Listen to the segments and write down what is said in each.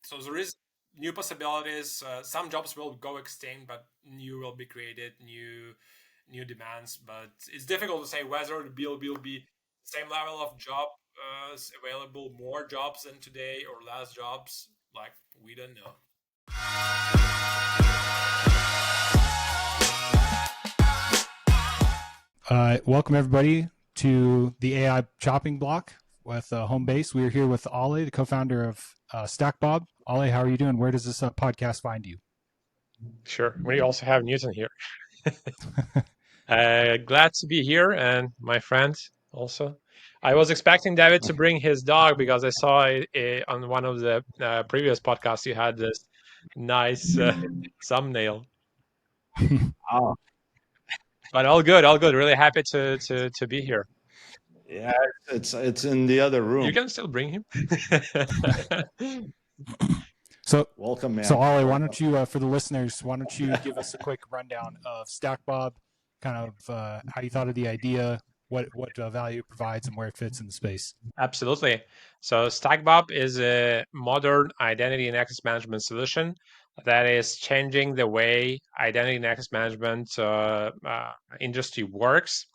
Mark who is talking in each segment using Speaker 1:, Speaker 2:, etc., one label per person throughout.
Speaker 1: So there is new possibilities. Some jobs will go extinct, but new will be created, new demands. But it's difficult to say whether the bill will be same level of job available, more jobs than today or less jobs. Like, we don't know.
Speaker 2: Welcome everybody to the AI chopping block with Home Base. We are here with Ole, the co-founder of StackBob. Ole, how are you doing? Where does this podcast find you?
Speaker 3: Sure. We also have Newton here. Glad to be here, and my friend also. I was expecting David to bring his dog because I saw on one of the previous podcasts you had this nice thumbnail.
Speaker 4: Oh,
Speaker 3: But all good, all good. Really happy to be here.
Speaker 4: yeah, it's in the other room.
Speaker 3: You can still bring him.
Speaker 2: So
Speaker 4: welcome, man.
Speaker 2: So Ole, why don't you, for the listeners, why don't you give us a quick rundown of StackBob, kind of how you thought of the idea, what value it provides, and where it fits in the space.
Speaker 3: Absolutely. So StackBob is a modern identity and access management solution that is changing the way identity and access management industry works.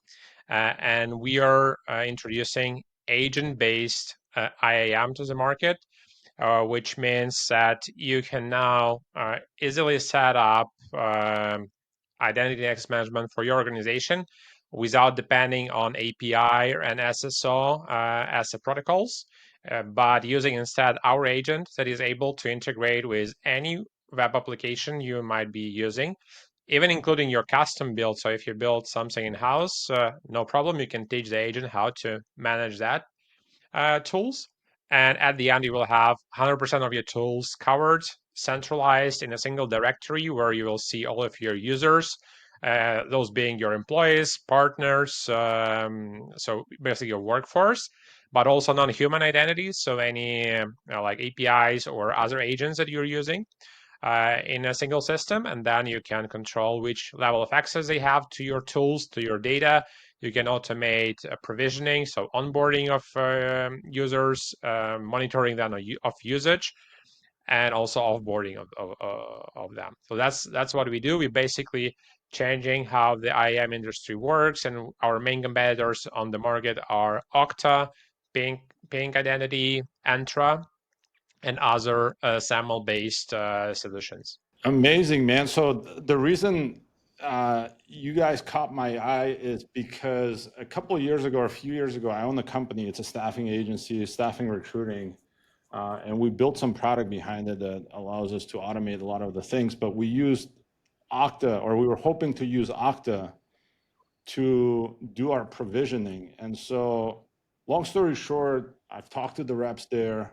Speaker 3: And we are introducing agent-based IAM to the market, which means that you can now easily set up identity and access management for your organization without depending on API and SSO as protocols, but using instead our agent that is able to integrate with any web application you might be using, even including your custom build. So if you build something in-house, no problem, you can teach the agent how to manage that tools. And at the end, you will have 100% of your tools covered, centralized in a single directory where you will see all of your users, those being your employees, partners, so basically your workforce, but also non-human identities, so any like APIs or other agents that you're using in a single system. And then you can control which level of access they have to your tools, to your data. You can automate provisioning, so onboarding of users, monitoring them of usage, and also offboarding of them. So that's what we do. We basically changing how the IAM industry works, and our main competitors on the market are Okta, Ping Identity, Entra, and other SAML-based solutions.
Speaker 4: Amazing, man. So the reason you guys caught my eye is because a couple of years ago, or a few years ago, I owned a company. It's a staffing agency, staffing recruiting, and we built some product behind it that allows us to automate a lot of the things. But we used Okta, or we were hoping to use Okta to do our provisioning. And so, long story short, I've talked to the reps there.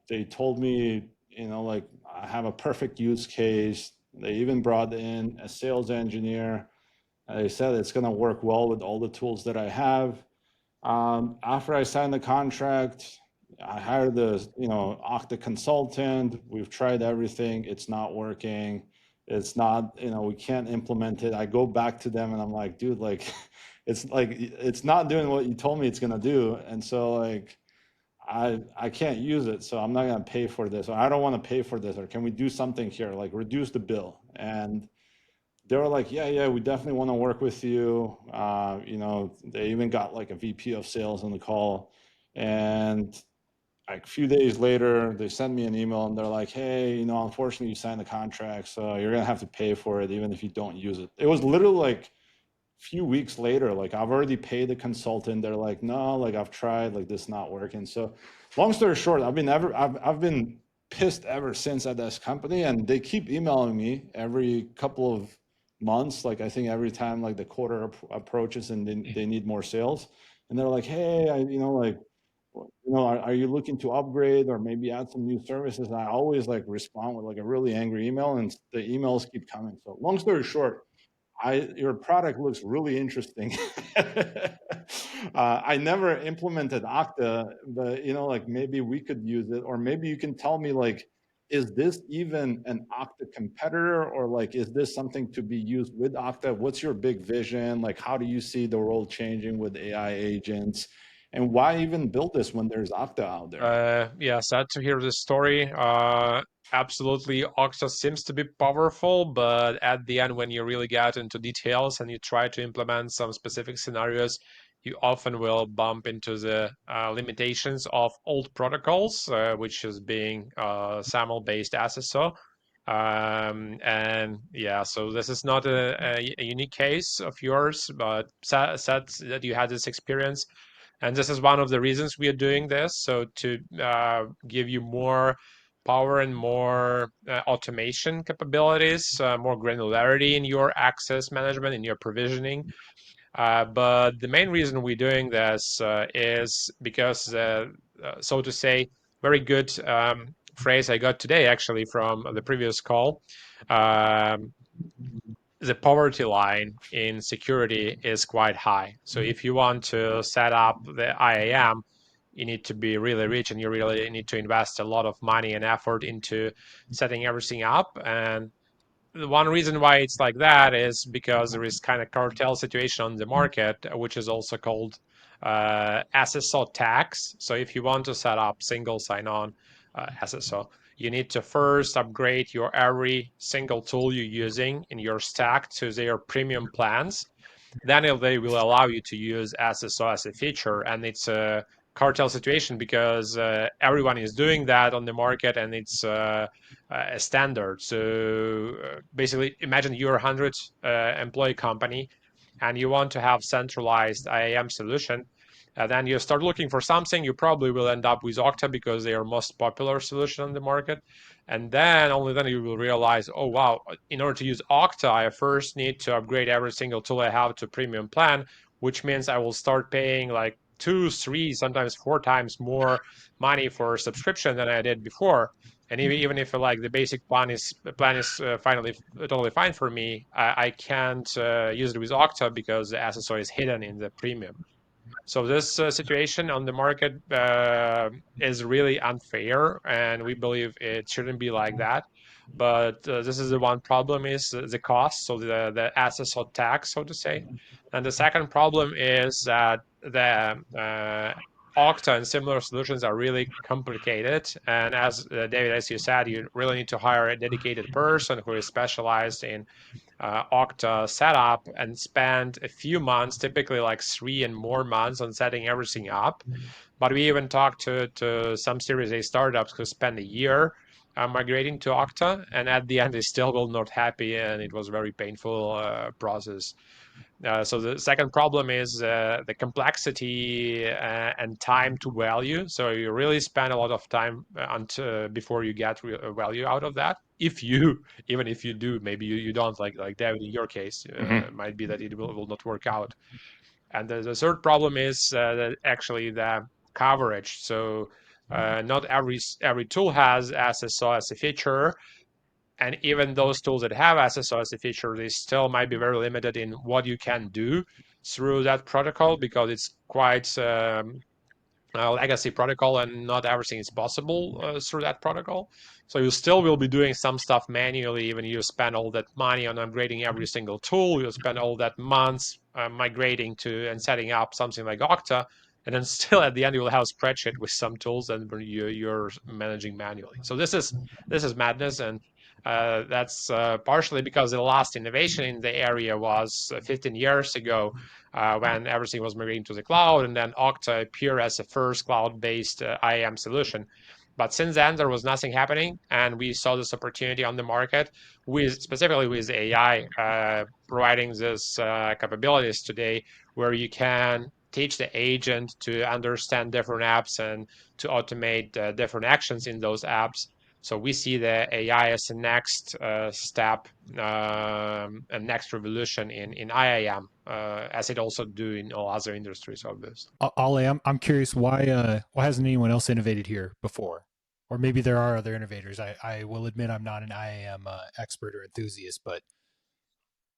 Speaker 4: They told me, like, I have a perfect use case. They even brought in a sales engineer. They said it's going to work well with all the tools that I have. After I signed the contract, I hired the Okta consultant. We've tried everything. It's not working. It's not, we can't implement it. I go back to them and I'm like, dude, like, it's not doing what you told me it's going to do. And so, like, I can't use it, so I'm not gonna pay for this, or I don't want to pay for this, or can we do something here, like reduce the bill? And they were like, yeah, we definitely want to work with you. They even got like a VP of sales on the call, and like a few days later, they sent me an email and they're like, hey, unfortunately you signed the contract, so you're gonna have to pay for it even if you don't use it. It was literally like few weeks later, like I've already paid the consultant. They're like, no, like I've tried, like this not working. So long story short, I've been pissed ever since at this company, and they keep emailing me every couple of months. Like I think every time like the quarter approaches and they need more sales, and they're like, hey, are you looking to upgrade or maybe add some new services? And I always like respond with like a really angry email, and the emails keep coming. So long story short, your product looks really interesting. I never implemented Okta, but like maybe we could use it, or maybe you can tell me, like, is this even an Okta competitor, or like is this something to be used with Okta? What's your big vision? Like, how do you see the world changing with AI agents? And why even build this when there's Okta out there?
Speaker 3: Yeah, sad to hear this story. Absolutely, Okta seems to be powerful, but at the end, when you really get into details and you try to implement some specific scenarios, you often will bump into the limitations of old protocols, which is being SAML-based SSO. And yeah, so this is not a unique case of yours, but sad that you had this experience. And this is one of the reasons we are doing this. So to give you more power and more automation capabilities, more granularity in your access management, in your provisioning. But the main reason we're doing this is because, so to say, very good phrase I got today actually from the previous call. The poverty line in security is quite high. So if you want to set up the IAM, you need to be really rich and you really need to invest a lot of money and effort into setting everything up. And the one reason why it's like that is because there is kind of cartel situation on the market, which is also called SSO Tax. So if you want to set up single sign-on SSO, you need to first upgrade your every single tool you're using in your stack to their premium plans. Then they will allow you to use SSO as a feature, and it's a cartel situation because everyone is doing that on the market, and it's a standard. So basically, imagine you're a 100 employee company, and you want to have centralized IAM solution. Then you start looking for something, you probably will end up with Okta because they are most popular solution on the market. And then only then you will realize, oh, wow, in order to use Okta, I first need to upgrade every single tool I have to premium plan, which means I will start paying like 2, 3, sometimes 4 times more money for subscription than I did before. And even if like the basic plan is finally totally fine for me, I can't use it with Okta because the SSO is hidden in the premium. So this situation on the market is really unfair, and we believe it shouldn't be like that. But this is the one problem is the cost, so the SSO tax, so to say. And the second problem is that the Okta and similar solutions are really complicated. And as David, as you said, you really need to hire a dedicated person who is specialized in Okta setup and spend a few months, typically like 3 and more months on setting everything up. But we even talked to some Series A startups who spent a year migrating to Okta, and at the end they still were not happy, and it was a very painful process. So the second problem is the complexity and time to value. So you really spend a lot of time before you get value out of that. Even if you do, maybe you don't like David in your case, it might be that it will not work out. And the third problem is that actually the coverage. So not every tool has SSO as a feature. And even those tools that have SSO as a feature, they still might be very limited in what you can do through that protocol because it's quite a legacy protocol and not everything is possible through that protocol. So you still will be doing some stuff manually, even you spend all that money on upgrading every single tool, you'll spend all that months migrating to and setting up something like Okta, and then still at the end you'll have a spreadsheet with some tools and you're managing manually. So this is madness, and that's partially because the last innovation in the area was 15 years ago when everything was migrating to the cloud, and then Okta appeared as the first cloud-based IAM solution. But since then, there was nothing happening, and we saw this opportunity on the market, specifically with AI providing these capabilities today, where you can teach the agent to understand different apps and to automate different actions in those apps. So we see the AI as the next step and next revolution in IAM, as it also do in all other industries, obviously.
Speaker 2: Ole, I'm curious why hasn't anyone else innovated here before? Or maybe there are other innovators. I will admit I'm not an IAM expert or enthusiast, but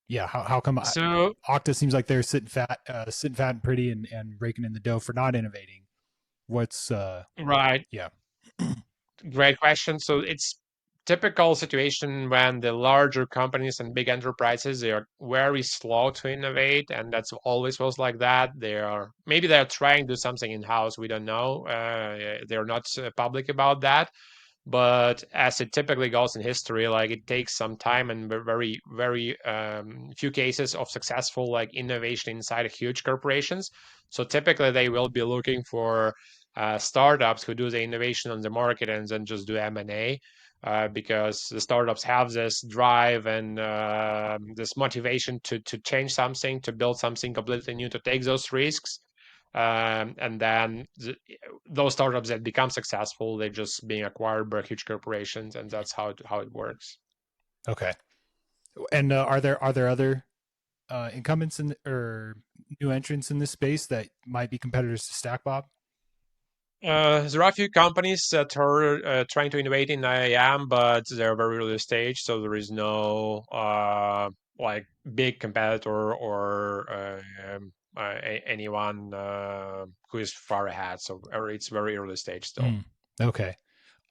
Speaker 2: yeah, how come Okta seems like they're sitting fat and pretty and raking in the dough for not innovating? What's
Speaker 3: right?
Speaker 2: Yeah.
Speaker 3: Great question. So it's typical situation when the larger companies and big enterprises, they are very slow to innovate, and that's always was like that. Maybe they're trying to do something in-house, we don't know. They're not public about that. But as it typically goes in history, like it takes some time and very, very few cases of successful like innovation inside of huge corporations. So typically they will be looking for startups who do the innovation on the market and then just do M&A. Because the startups have this drive and this motivation to change something, to build something completely new, to take those risks. And then those startups that become successful, they're just being acquired by huge corporations, and that's how it works.
Speaker 2: Okay. And are there other incumbents or new entrants in this space that might be competitors to StackBob?
Speaker 3: There are a few companies that are trying to innovate in IAM, but they're very early stage, so there is no like big competitor or anyone who is far ahead. So it's very early stage still.
Speaker 2: Okay.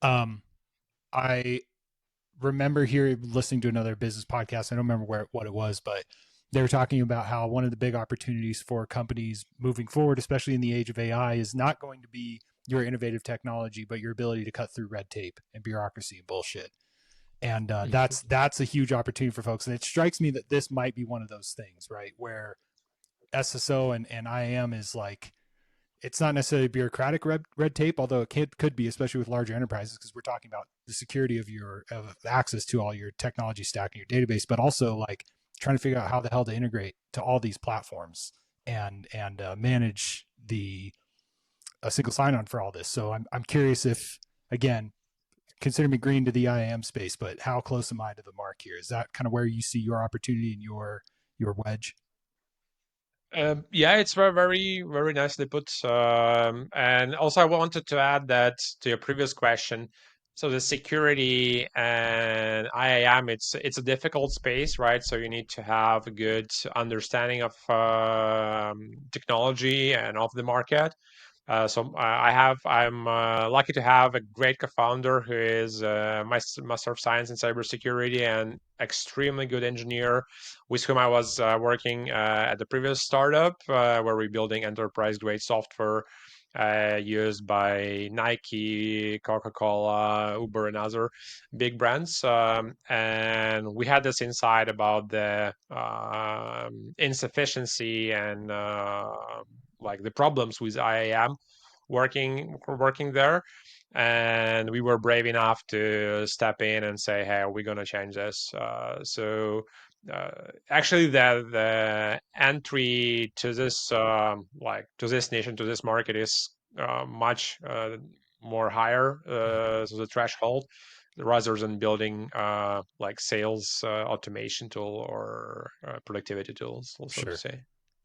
Speaker 2: I remember listening to another business podcast. I don't remember what it was, but they were talking about how one of the big opportunities for companies moving forward, especially in the age of AI, is not going to be your innovative technology, but your ability to cut through red tape and bureaucracy and bullshit. And that's a huge opportunity for folks. And it strikes me that this might be one of those things, right, where SSO and IAM is like, it's not necessarily bureaucratic red tape, although it could be, especially with larger enterprises, because we're talking about the security of access to all your technology stack and your database, but also like trying to figure out how the hell to integrate to all these platforms and manage a single sign-on for all this. So I'm curious if, again, consider me green to the IAM space, but how close am I to the mark here? Is that kind of where you see your opportunity and your wedge?
Speaker 3: Yeah, it's very, very, very nicely put. And also, I wanted to add that to your previous question. So the security and IAM, it's a difficult space, right? So you need to have a good understanding of technology and of the market. I'm lucky to have a great co-founder who is Master of Science in cybersecurity and extremely good engineer, with whom I was working at the previous startup where we're building enterprise-grade software used by Nike, Coca-Cola, Uber, and other big brands. And we had this insight about the insufficiency and like the problems with IAM working there. And we were brave enough to step in and say, hey, we're going to change this. Actually, the entry to this to this niche, to this market is much more higher, so the threshold, rather than building like sales automation tool or productivity tools, so to say.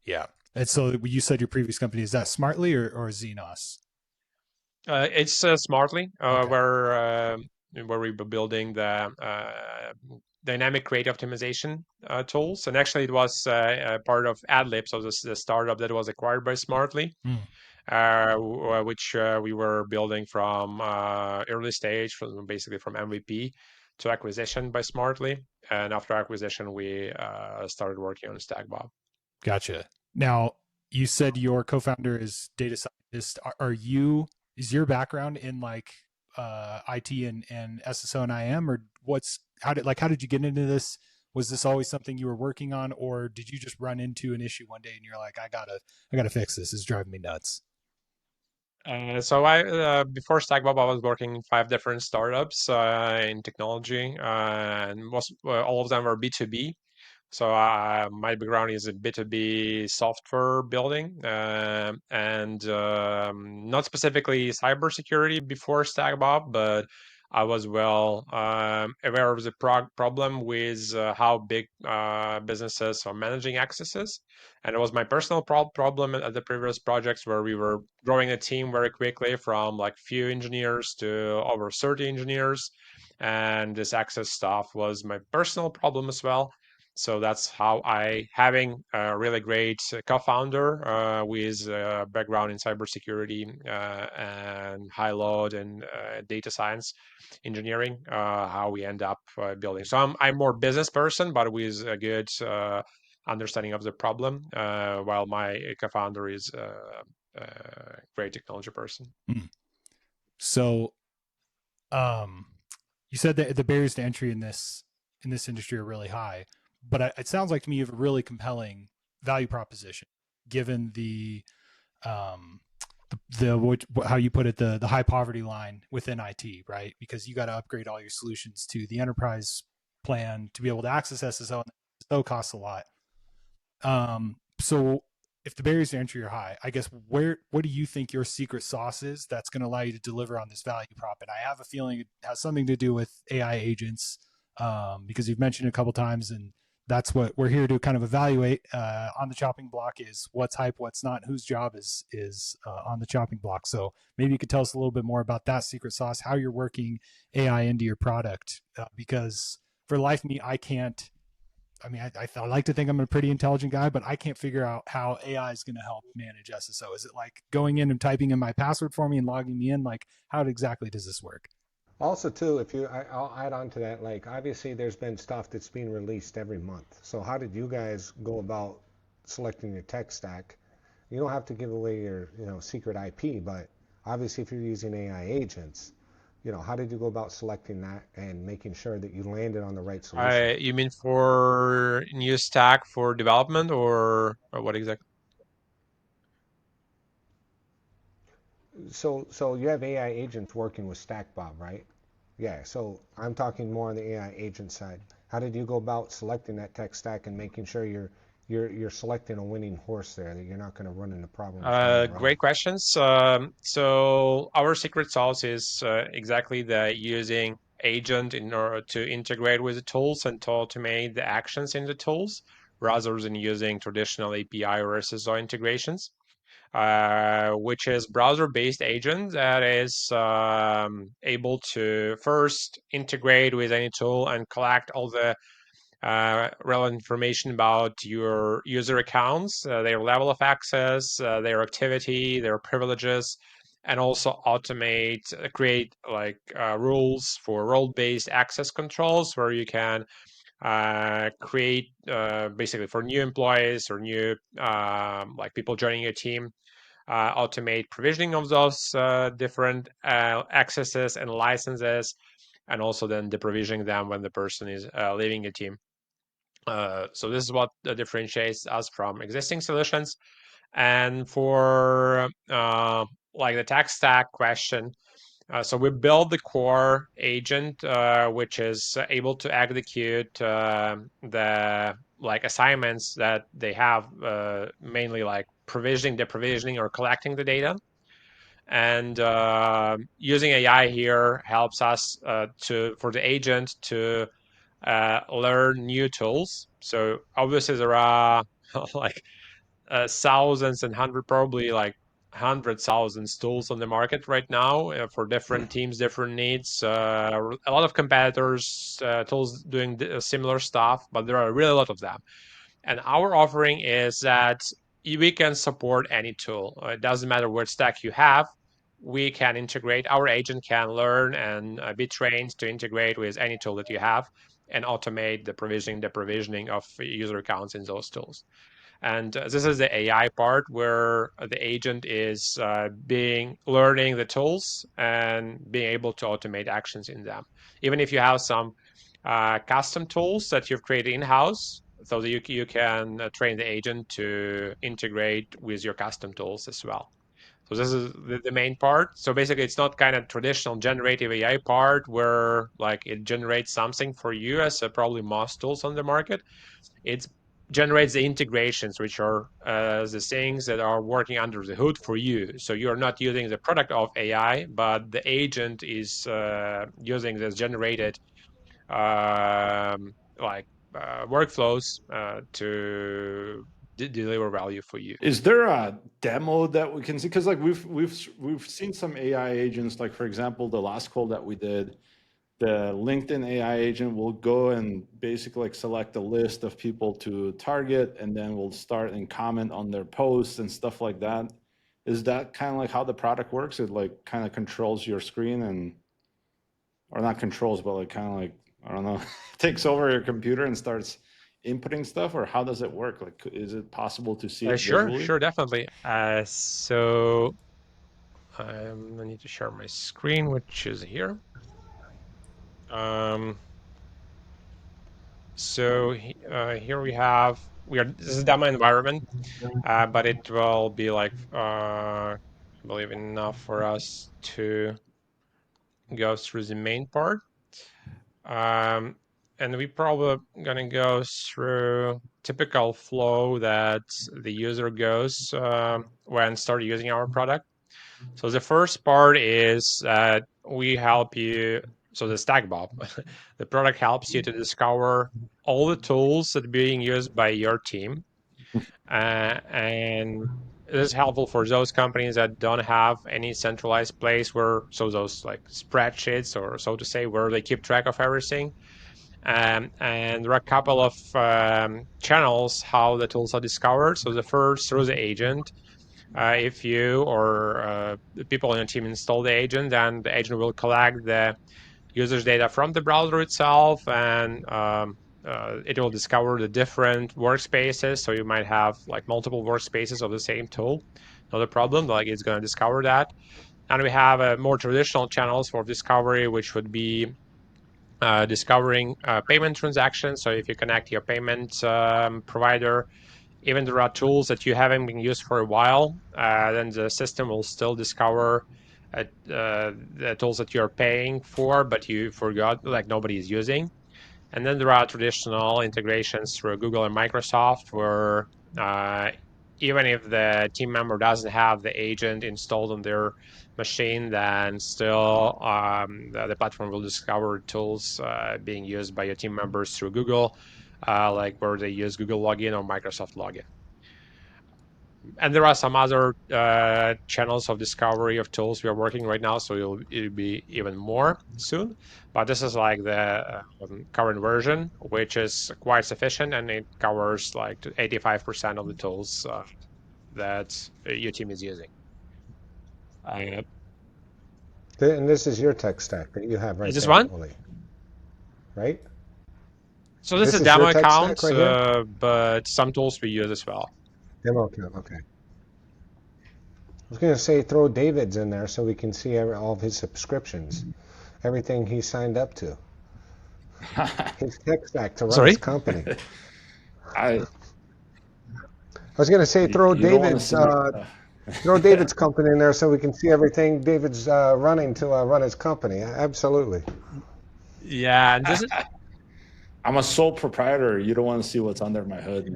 Speaker 2: Yeah. And so you said your previous company, is that Smartly or Xenos?
Speaker 3: It's Smartly,
Speaker 2: Okay.
Speaker 3: where we're building the dynamic rate optimization tools. And actually, it was part of AdLib, so this is a startup that was acquired by Smartly, which we were building from early stage, basically from MVP to acquisition by Smartly. And after acquisition, we started working on StackBob.
Speaker 2: Gotcha. Now, you said your co-founder is data scientist. Is your background in like IT and SSO and IM, or how did you get into this? Was this always something you were working on, or did you just run into an issue one day and you're like, I gotta fix this. It's driving me nuts.
Speaker 3: So I before StackBob, I was working in 5 different startups in technology, and most all of them were B2B. So my background is a B2B software building, and not specifically cybersecurity before StackBob, but I was well aware of the problem with how big businesses are managing accesses. And it was my personal problem at the previous projects, where we were growing a team very quickly from like few engineers to over 30 engineers. And this access stuff was my personal problem as well. So that's how having a really great co-founder with a background in cybersecurity and high load and data science engineering, how we end up building. So I'm more business person, but with a good understanding of the problem, while my co-founder is a great technology person.
Speaker 2: So, you said that the barriers to entry in this industry are really high, but it sounds like to me you have a really compelling value proposition, given the how you put it, the high poverty line within IT, right? Because you got to upgrade all your solutions to the enterprise plan to be able to access SSO, and SSO costs a lot. So if the barriers to entry are high, I guess what do you think your secret sauce is that's going to allow you to deliver on this value prop? And I have a feeling it has something to do with AI agents, because you've mentioned it a couple times, and that's what we're here to kind of evaluate on the chopping block, is what's hype, what's not, whose job is on the chopping block. So maybe you could tell us a little bit more about that secret sauce, how you're working AI into your product, because for the life of me, I can't. I mean, I like to think I'm a pretty intelligent guy, but I can't figure out how AI is going to help manage SSO. Is it like going in and typing in my password for me and logging me in? Like, how exactly does this work?
Speaker 5: Also, too, I'll add on to that. Like, obviously, there's been stuff that's being released every month. So, how did you guys go about selecting your tech stack? You don't have to give away your, secret IP, but obviously, if you're using AI agents, how did you go about selecting that and making sure that you landed on the right solution?
Speaker 3: You mean for new stack for development, or what exactly?
Speaker 5: So you have AI agents working with StackBob, right? Yeah, so I'm talking more on the AI agent side. How did you go about selecting that tech stack and making sure you're selecting a winning horse there, that you're not going to run into problems down the road?
Speaker 3: Great questions. So our secret sauce is exactly the using agent in order to integrate with the tools and to automate the actions in the tools, rather than using traditional API or SSO integrations, which is browser-based agent that is able to first integrate with any tool and collect all the relevant information about your user accounts, their level of access, their activity, their privileges, and also automate, create like rules for role-based access controls, where you can create basically for new employees or new like people joining your team, automate provisioning of those different accesses and licenses, and also then deprovisioning them when the person is leaving a team. So this is what differentiates us from existing solutions. And for like the tech stack question, so we build the core agent, which is able to execute the like assignments that they have, mainly like provisioning, deprovisioning, or collecting the data. And using AI here helps us for the agent to learn new tools. So obviously there are like thousands and probably like 100,000 tools on the market right now for different teams, different needs. A lot of competitors, tools doing similar stuff, but there are really a lot of them. And our offering is that we can support any tool. It doesn't matter what stack you have. We can integrate, our agent can learn and be trained to integrate with any tool that you have and automate the provisioning of user accounts in those tools. And this is the AI part, where the agent is learning the tools and being able to automate actions in them. Even if you have some custom tools that you've created in-house, so that you can train the agent to integrate with your custom tools as well. So this is the main part. So basically, it's not kind of traditional generative AI part where like it generates something for you, as probably most tools on the market. It generates the integrations, which are the things that are working under the hood for you. So you're not using the product of AI, but the agent is using this generated like workflows to deliver value for you.
Speaker 4: Is there a demo that we can see? Because like we've seen some AI agents, like for example, the last call that we did, the LinkedIn AI agent will go and basically like select a list of people to target, and then we'll start and comment on their posts and stuff like that. Is that kind of like how the product works? It like kind of controls your screen and, or not controls, but like kind of like, I don't know, takes over your computer and starts inputting stuff, or how does it work? Like, is it possible to see it visually?
Speaker 3: Sure, definitely. So I need to share my screen, which is here. So here this is a demo environment, but it will be like, I believe enough for us to go through the main part. And we probably gonna go through typical flow that the user goes when start using our product. So the first part is that we help you. So the StackBob, the product helps you to discover all the tools that are being used by your team, and it is helpful for those companies that don't have any centralized place where, so those like spreadsheets, or so to say, where they keep track of everything. And there are a couple of channels how the tools are discovered. So the first, through the agent. If you or the people on your team install the agent, then the agent will collect the user's data from the browser itself, and it will discover the different workspaces. So you might have like multiple workspaces of the same tool. Not a problem, like it's going to discover that. And we have more traditional channels for discovery, which would be discovering payment transactions. So if you connect your payment provider, even there are tools that you haven't been used for a while, then the system will still discover the tools that you're paying for, but you forgot, like nobody is using. And then there are traditional integrations through Google and Microsoft, where even if the team member doesn't have the agent installed on their machine, then still the platform will discover tools being used by your team members through Google, like where they use Google login or Microsoft login. And there are some other channels of discovery of tools we are working right now, so it'll be even more soon. But this is like the current version, which is quite sufficient, and it covers like 85% of the tools that your team is using.
Speaker 5: And this is your tech stack that you have right
Speaker 3: Is this
Speaker 5: there,
Speaker 3: one?
Speaker 5: Ole, right?
Speaker 3: So this is a
Speaker 5: is your
Speaker 3: demo
Speaker 5: tech
Speaker 3: account,
Speaker 5: stack right here?
Speaker 3: but some tools we use as well.
Speaker 5: Demo account, okay. I was going to say throw David's in there so we can see all of his subscriptions, everything he signed up to. His tech stack to run
Speaker 3: Sorry?
Speaker 5: his company.
Speaker 4: I
Speaker 5: was going to say throw
Speaker 4: you don't want to
Speaker 5: David's company in there so we can see everything David's running to run his company. Absolutely.
Speaker 3: Yeah, and this is
Speaker 4: I'm a sole proprietor. You don't want to see what's under my hood.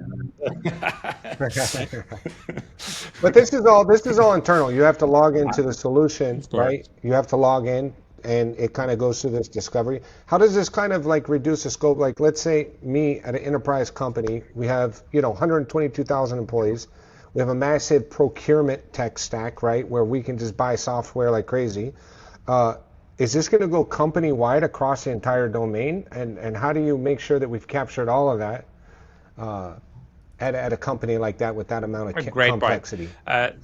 Speaker 5: But this is all internal. You have to log into the solution,
Speaker 3: Of course.
Speaker 5: right? You have to log in, and it kind of goes through this discovery. How does this kind of like reduce the scope? Like, let's say me at an enterprise company, we have 122,000 employees. We have a massive procurement tech stack, right, where we can just buy software like crazy. Is this going to go company-wide across the entire domain? And how do you make sure that we've captured all of that at a company like that with that amount of
Speaker 3: Great
Speaker 5: complexity?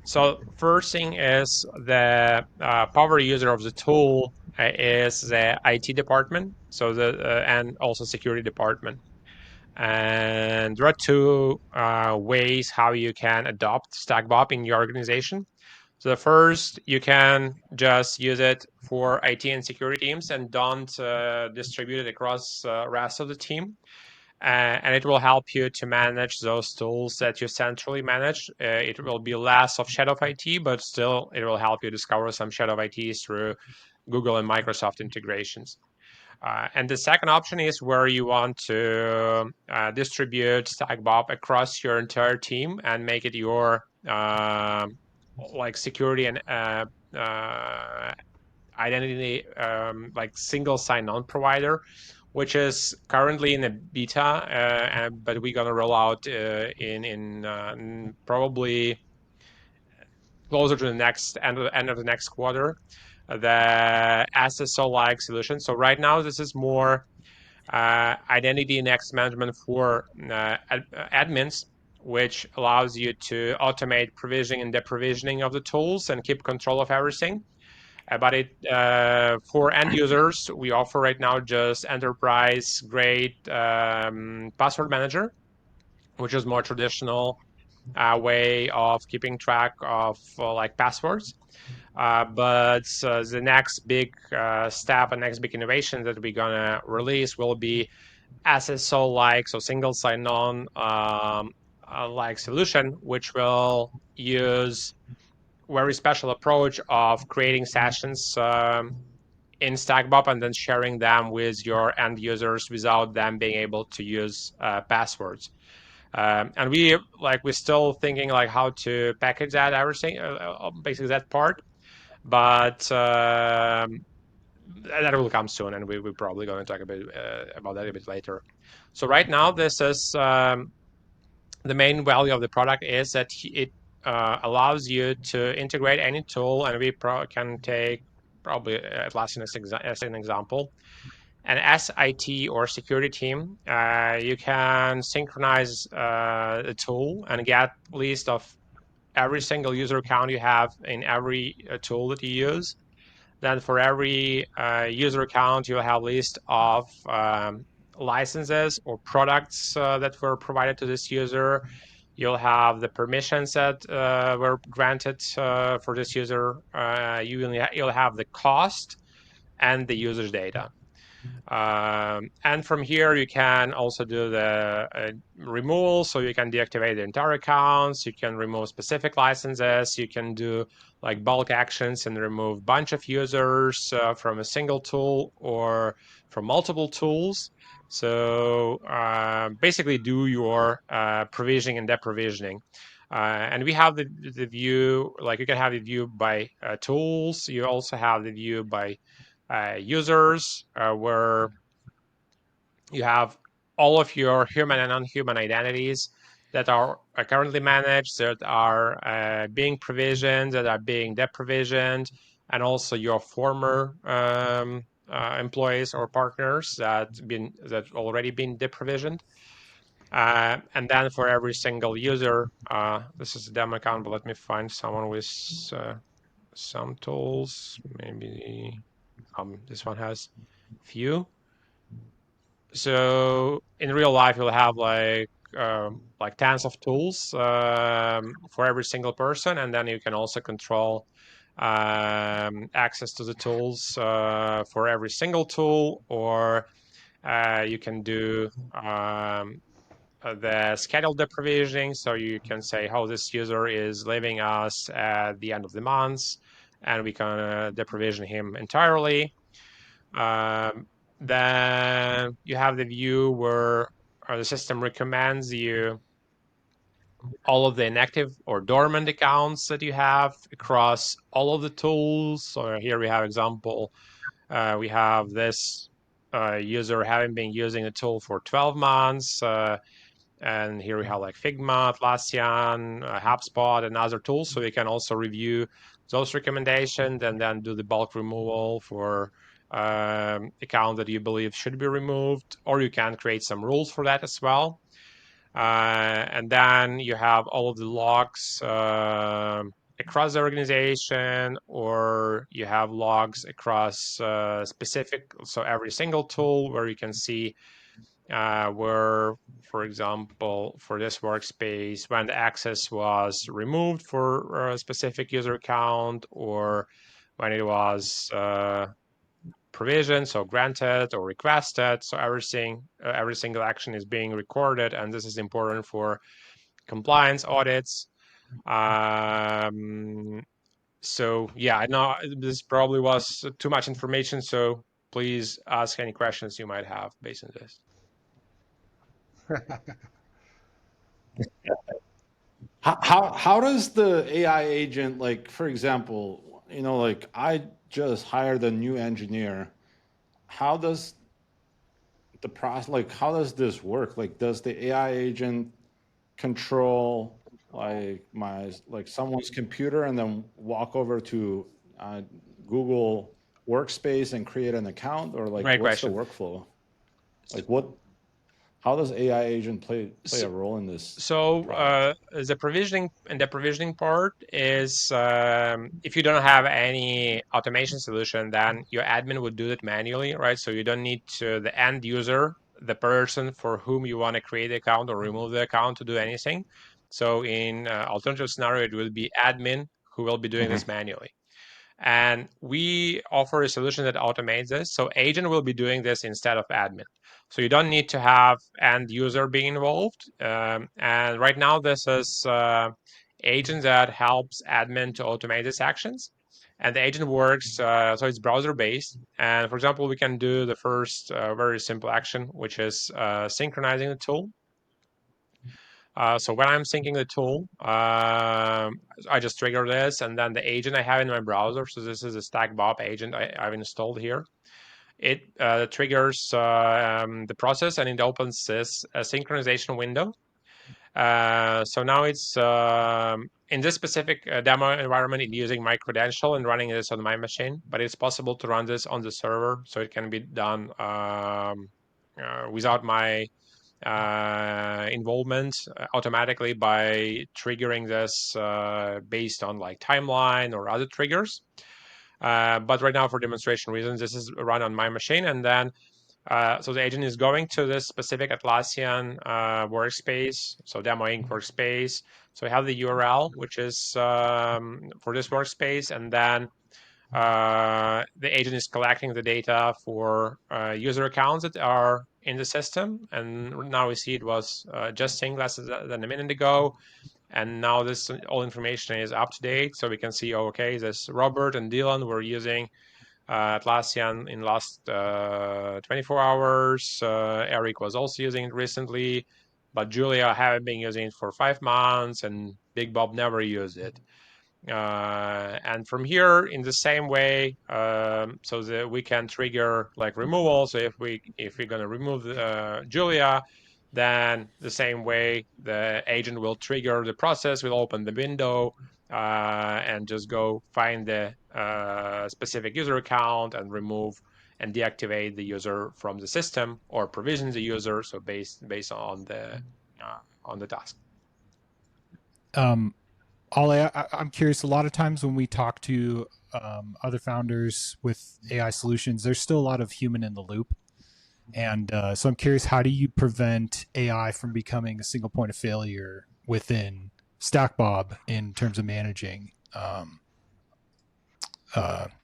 Speaker 3: So first thing is the power user of the tool is the IT department, so and also security department. And there are two ways how you can adopt StackBob in your organization. So the first, you can just use it for IT and security teams and don't distribute it across the rest of the team. And it will help you to manage those tools that you centrally manage. It will be less of shadow IT, but still it will help you discover some shadow IT through Google and Microsoft integrations. And the second option is where you want to distribute StackBob across your entire team and make it your like security and identity like single sign-on provider, which is currently in a beta, but we're gonna roll out in probably closer to the end of the next quarter. the SSO-like solution. So right now, this is more identity and access management for admins, which allows you to automate provisioning and deprovisioning of the tools and keep control of everything. But for end users, we offer right now just enterprise-grade password manager, which is more traditional way of keeping track of like passwords. But the next big step and next big innovation that we're gonna release will be SSO-like, so single sign-on like solution, which will use very special approach of creating sessions in StackBob and then sharing them with your end users without them being able to use passwords. And we're still thinking like how to package that everything, basically that part, but that will come soon, and we're probably going to talk a bit about that a bit later. So right now, this is the main value of the product is that it allows you to integrate any tool, and we can take probably Atlassian as an example. An SIT or security team, you can synchronize the tool and get list of every single user account you have in every tool that you use. Then for every user account, you'll have a list of licenses or products that were provided to this user. You'll have the permissions that were granted for this user. You'll have the cost and the user's data. And from here, you can also do the removal. So you can deactivate the entire accounts. You can remove specific licenses. You can do like bulk actions and remove a bunch of users from a single tool or from multiple tools. So basically do your provisioning and deprovisioning. And we have the view, like you can have the view by tools. You also have the view by users, where you have all of your human and non-human identities that are currently managed, that are being provisioned, that are being deprovisioned, and also your former employees or partners that already been deprovisioned. And then for every single user, this is a demo account, but let me find someone with some tools. Maybe this one has few. So in real life, you'll have like tons of tools for every single person, and then you can also control access to the tools for every single tool, or you can do the scheduled deprovisioning. So you can say, oh, this user is leaving us at the end of the month, and we can deprovision him entirely. Then you have the view where the system recommends you all of the inactive or dormant accounts that you have across all of the tools. So here we have example. We have this user having been using the tool for 12 months. And here we have like Figma, Atlassian, HubSpot, and other tools. So we can also review those recommendations and then do the bulk removal for account that you believe should be removed, or you can create some rules for that as well. And then you have all of the logs across the organization, or you have logs across specific, so every single tool where you can see where, for example, for this workspace, when the access was removed for a specific user account, or when it was provisioned, so granted or requested. So everything, every single action is being recorded, and this is important for compliance audits. So yeah, I know this probably was too much information, so please ask any questions you might have based on this.
Speaker 4: How does the AI agent, like, for example, like I just hired a new engineer. How does the process, like, how does this work? Like, does the AI agent control like someone's computer and then walk over to Google Workspace and create an account, or like
Speaker 3: Great
Speaker 4: what's
Speaker 3: question.
Speaker 4: the workflow? Like how does AI agent play a role in this?
Speaker 3: So the provisioning part is if you don't have any automation solution, then your admin would do it manually, right? So you don't need the end user, the person for whom you want to create the account or remove the account, to do anything. So in alternative scenario, it will be admin who will be doing this manually. And we offer a solution that automates this. So agent will be doing this instead of admin. So you don't need to have end user being involved. And right now, this is agent that helps admin to automate these actions. And the agent works, so it's browser based. And for example, we can do the first very simple action, which is synchronizing the tool. So when I'm syncing the tool, I just trigger this, and then the agent I have in my browser, so this is a StackBob agent I've installed here. It triggers the process, and it opens this synchronization window. So now it's in this specific demo environment, it's using my credential and running this on my machine, but it's possible to run this on the server, so it can be done without my involvement automatically by triggering this based on like timeline or other triggers. But right now, for demonstration reasons, this is run on my machine. And then, so the agent is going to this specific Atlassian workspace, so Demo Inc. workspace. So I have the URL, which is for this workspace. And then the agent is collecting the data for user accounts that are in the system. And now we see it was just synced less than a minute ago. And now this all information is up to date. So we can see, oh, okay, this Robert and Dylan were using Atlassian in last 24 hours. Eric was also using it recently, but Julia haven't been using it for 5 months, and Big Bob never used it. And from here, in the same way, so that we can trigger like removal. So if we're going to remove Julia, then the same way the agent will trigger the process, will open the window and just go find the specific user account and remove and deactivate the user from the system, or provision the user. So based on the task.
Speaker 2: Ole, I'm curious. A lot of times when we talk to other founders with AI solutions, there's still a lot of human in the loop. And so I'm curious, how do you prevent AI from becoming a single point of failure within StackBob in terms of managing,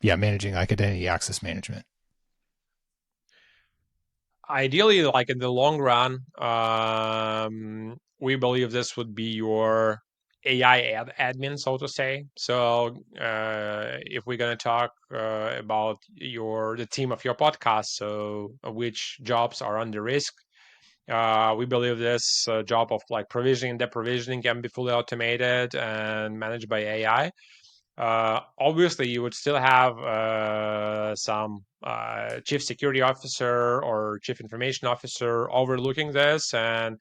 Speaker 2: managing like identity access management?
Speaker 3: Ideally, like in the long run, we believe this would be your AI admin, so to say. So if we're going to talk about the team of your podcast, so which jobs are under risk, we believe this job of like provisioning and deprovisioning can be fully automated and managed by AI. Obviously, you would still have some chief security officer or chief information officer overlooking this and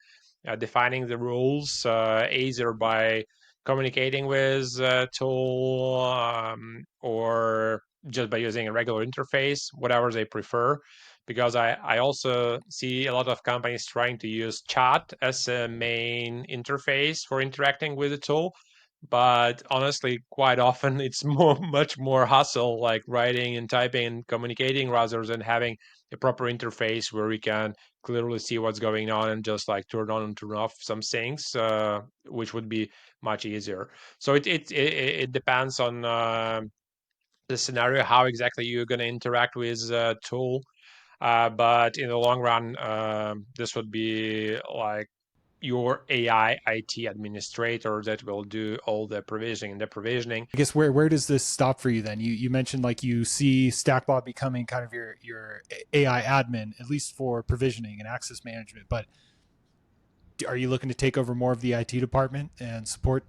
Speaker 3: defining the rules, either by communicating with tool or just by using a regular interface, whatever they prefer. Because I also see a lot of companies trying to use chat as a main interface for interacting with the tool. But honestly, quite often it's much more hustle, like writing and typing and communicating, rather than having a proper interface where we can clearly see what's going on and just like turn on and turn off some things, which would be much easier. So it depends on the scenario, how exactly you're going to interact with a tool. But in the long run, this would be like your AI IT administrator that will do all the provisioning and the provisioning.
Speaker 2: I guess where does this stop for you then? You mentioned like you see StackBob becoming kind of your AI admin, at least for provisioning and access management, but are you looking to take over more of the IT department and support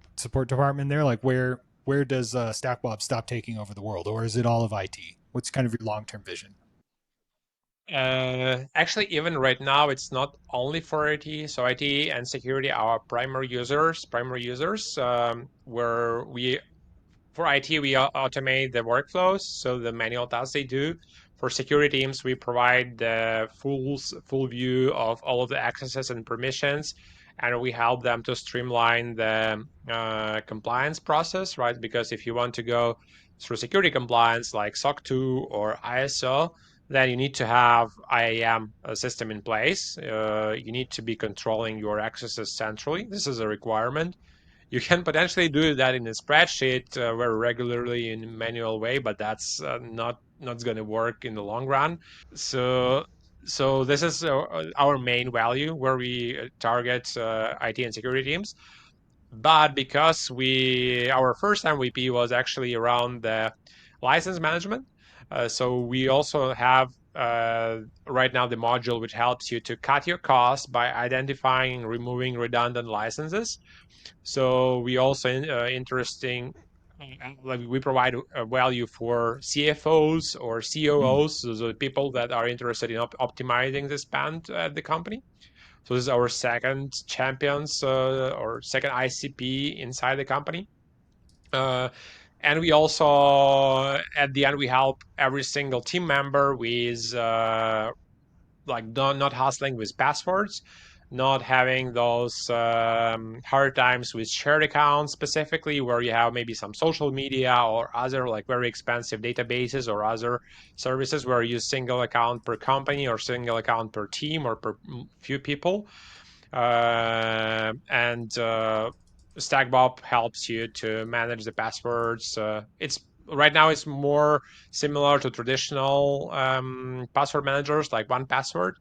Speaker 2: department there? Like where does StackBob stop taking over the world, or is it all of IT? What's kind of your long-term vision?
Speaker 3: Actually, even right now, it's not only for IT. So IT and security are primary users, where we For IT, we automate the workflows, so the manual tasks they do. For security teams, we provide the full view of all of the accesses and permissions, and we help them to streamline the compliance process, right? Because if you want to go through security compliance like SOC 2 or ISO, then you need to have IAM system in place. You need to be controlling your accesses centrally. This is a requirement. You can potentially do that in a spreadsheet very regularly in a manual way, but that's not going to work in the long run. So this is our main value where we target IT and security teams. But because our first MVP was actually around the license management, so we also have right now the module which helps you to cut your costs by identifying and removing redundant licenses. So we also interesting, like we provide a value for CFOs or COOs, so the people that are interested in optimizing the spend at the company. So this is our second champions or second ICP inside the company. And we also, at the end, we help every single team member with like not hustling with passwords, not having those hard times with shared accounts specifically, where you have maybe some social media or other like very expensive databases or other services where you use single account per company or single account per team or per few people. And StackBob helps you to manage the passwords. It's right now it's more similar to traditional password managers like 1Password,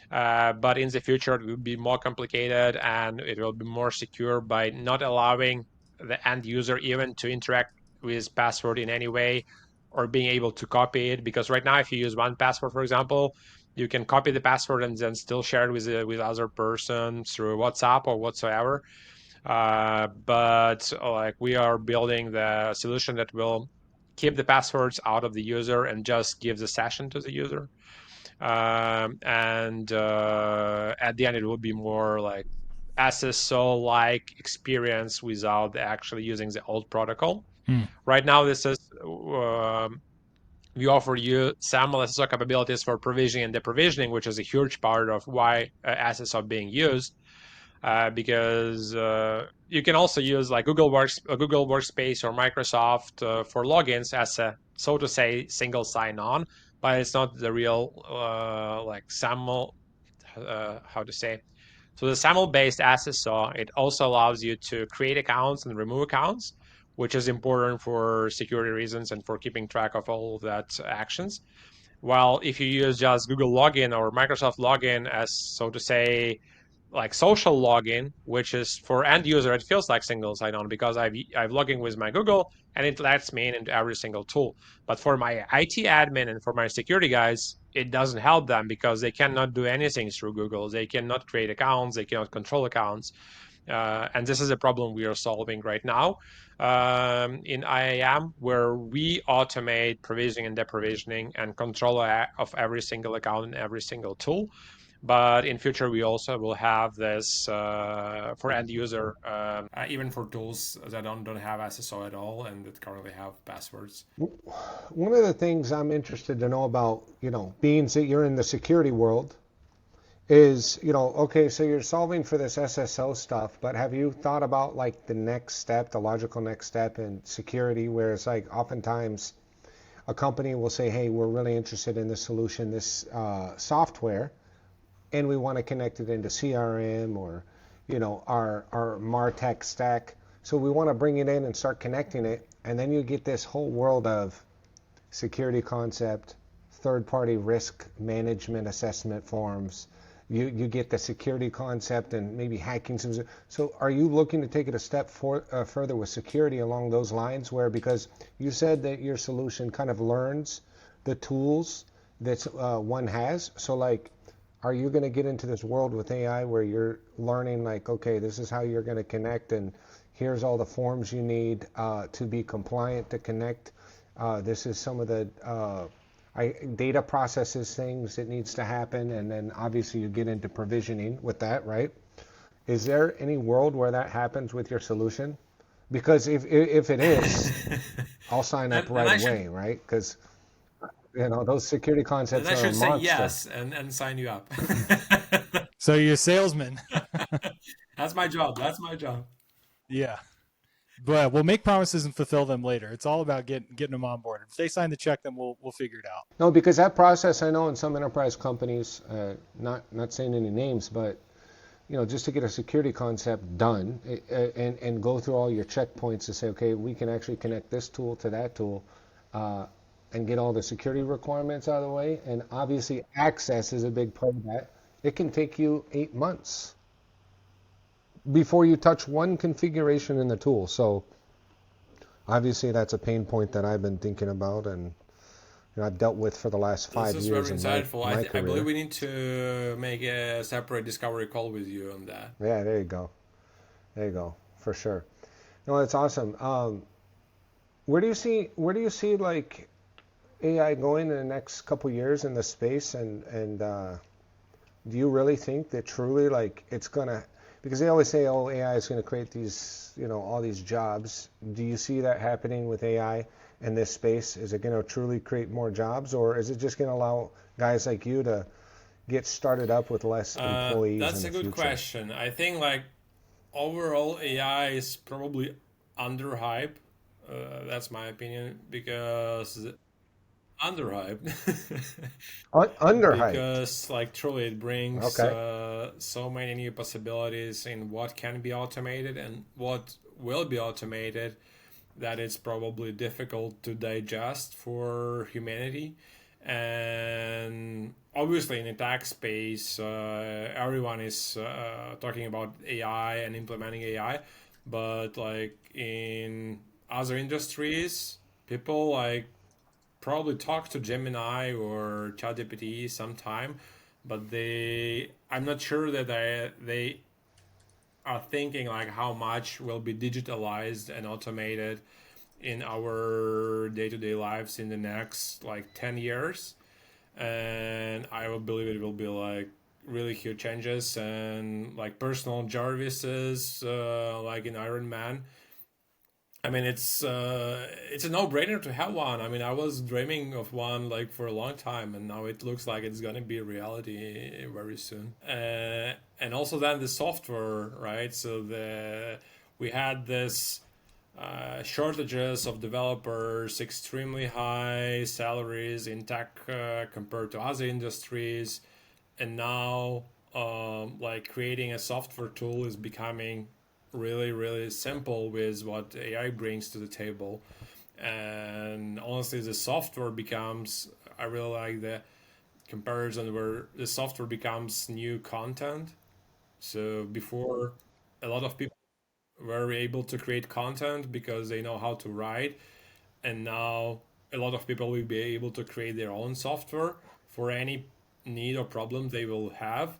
Speaker 3: but in the future it will be more complicated and it will be more secure by not allowing the end user even to interact with password in any way or being able to copy it. Because right now, if you use 1Password, for example, you can copy the password and then still share it with other person through WhatsApp or whatsoever. But like we are building the solution that will keep the passwords out of the user and just give the session to the user. And at the end, it will be more like SSO-like experience without actually using the old protocol. Right now, this is we offer you some SSO capabilities for provisioning and deprovisioning, which is a huge part of why assets are being used. Because you can also use like Google Workspace or Microsoft for logins as a, so to say, single sign-on, but it's not the real like SAML, how to say. So the SAML-based SSO, it also allows you to create accounts and remove accounts, which is important for security reasons and for keeping track of all of that actions. While if you use just Google login or Microsoft login as, so to say, like social login, which is for end user, it feels like single sign-on because I've logged in with my Google and it lets me in into every single tool. But for my IT admin and for my security guys, it doesn't help them because they cannot do anything through Google. They cannot create accounts. They cannot control accounts. And this is a problem we are solving right now in IAM, where we automate provisioning and deprovisioning and control of every single account and every single tool. But in future, we also will have this for end user.
Speaker 1: Even for tools that don't have SSO at all and that currently have passwords.
Speaker 5: One of the things I'm interested to know about, being that you're in the security world, is, okay, so you're solving for this SSO stuff, but have you thought about like the next step, the logical next step in security, where it's like oftentimes a company will say, hey, we're really interested in this solution, this software, and we want to connect it into CRM or, our MarTech stack. So we want to bring it in and start connecting it. And then you get this whole world of security concept, third-party risk management assessment forms. You get the security concept and maybe hacking. So are you looking to take it a step further with security along those lines, where, because you said that your solution kind of learns the tools that one has. So like, are you going to get into this world with AI where you're learning like, okay, this is how you're going to connect and here's all the forms you need to be compliant to connect. This is some of the data processes things that needs to happen, and then obviously you get into provisioning with that, right? Is there any world where that happens with your solution? Because if it is, I'll sign up
Speaker 1: Then
Speaker 5: right
Speaker 1: I should
Speaker 5: away, right? Because those security
Speaker 1: then
Speaker 5: concepts
Speaker 1: I
Speaker 5: are a
Speaker 1: should say
Speaker 5: monster.
Speaker 1: yes and sign you up.
Speaker 2: So you're a salesman.
Speaker 1: That's my job. That's my job.
Speaker 2: Yeah. But we'll make promises and fulfill them later. It's all about getting them on board. If they sign the check, then we'll figure it out.
Speaker 5: No, because that process, I know in some enterprise companies, not saying any names, but just to get a security concept done and go through all your checkpoints to say, okay, we can actually connect this tool to that tool, and get all the security requirements out of the way. And obviously, access is a big part of that. It can take you 8 months before you touch one configuration in the tool. So obviously, that's a pain point that I've been thinking about and I've dealt with for the last
Speaker 1: This
Speaker 5: 5
Speaker 1: is very
Speaker 5: years in
Speaker 1: insightful.
Speaker 5: my
Speaker 1: I believe
Speaker 5: career.
Speaker 1: we need to make a separate discovery call with you on that.
Speaker 5: Yeah, there you go. There you go, for sure. No, that's awesome. Where do you see like AI going in the next couple years in the space, and do you really think that truly like it's gonna, because they always say, oh, AI is gonna create these, all these jobs. Do you see that happening with AI in this space? Is it gonna truly create more jobs, or is it just gonna allow guys like you to get started up with less employees in
Speaker 1: That's
Speaker 5: the
Speaker 1: a good
Speaker 5: future?
Speaker 1: question. I think like overall AI is probably underhyped. That's my opinion because underhyped.
Speaker 5: Underhyped.
Speaker 1: Because like truly it brings
Speaker 5: Okay.
Speaker 1: so many new possibilities in what can be automated and what will be automated that it's probably difficult to digest for humanity. And obviously in the tax space, everyone is talking about AI and implementing AI, but like in other industries, people like probably talk to Gemini or ChatGPT sometime, but I'm not sure that they are thinking like how much will be digitalized and automated in our day-to-day lives in the next like 10 years. And I will believe it will be like really huge changes and like personal Jarvises, like in Iron Man. I mean, it's a no-brainer to have one. I mean, I was dreaming of one like for a long time, and now it looks like it's gonna be a reality very soon. And also then the software, right? So we had this shortages of developers, extremely high salaries in tech compared to other industries, and now like creating a software tool is becoming really really simple with what AI brings to the table. And honestly, the software becomes, I really like the comparison where the software becomes new content. So before, a lot of people were able to create content because they know how to write, and now a lot of people will be able to create their own software for any need or problem they will have.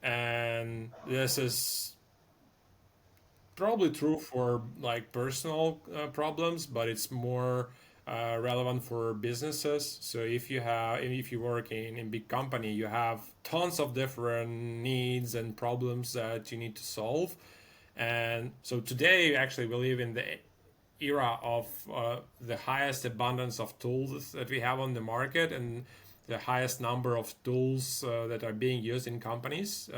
Speaker 1: And this is probably true for like personal problems, but it's more relevant for businesses. So if you work in big company, you have tons of different needs and problems that you need to solve. And so today, actually, we live in the era of the highest abundance of tools that we have on the market and the highest number of tools that are being used in companies.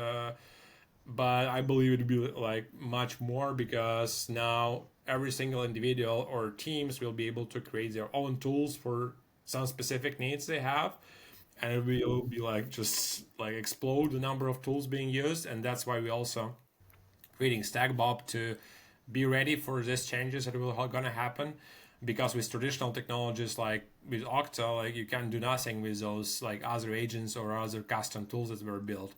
Speaker 1: But I believe it will be like much more because now every single individual or teams will be able to create their own tools for some specific needs they have, and it will be like just like explode the number of tools being used. And that's why we also creating StackBob to be ready for these changes that will gonna happen. Because with traditional technologies like with Okta, like you can do nothing with those like other agents or other custom tools that were built.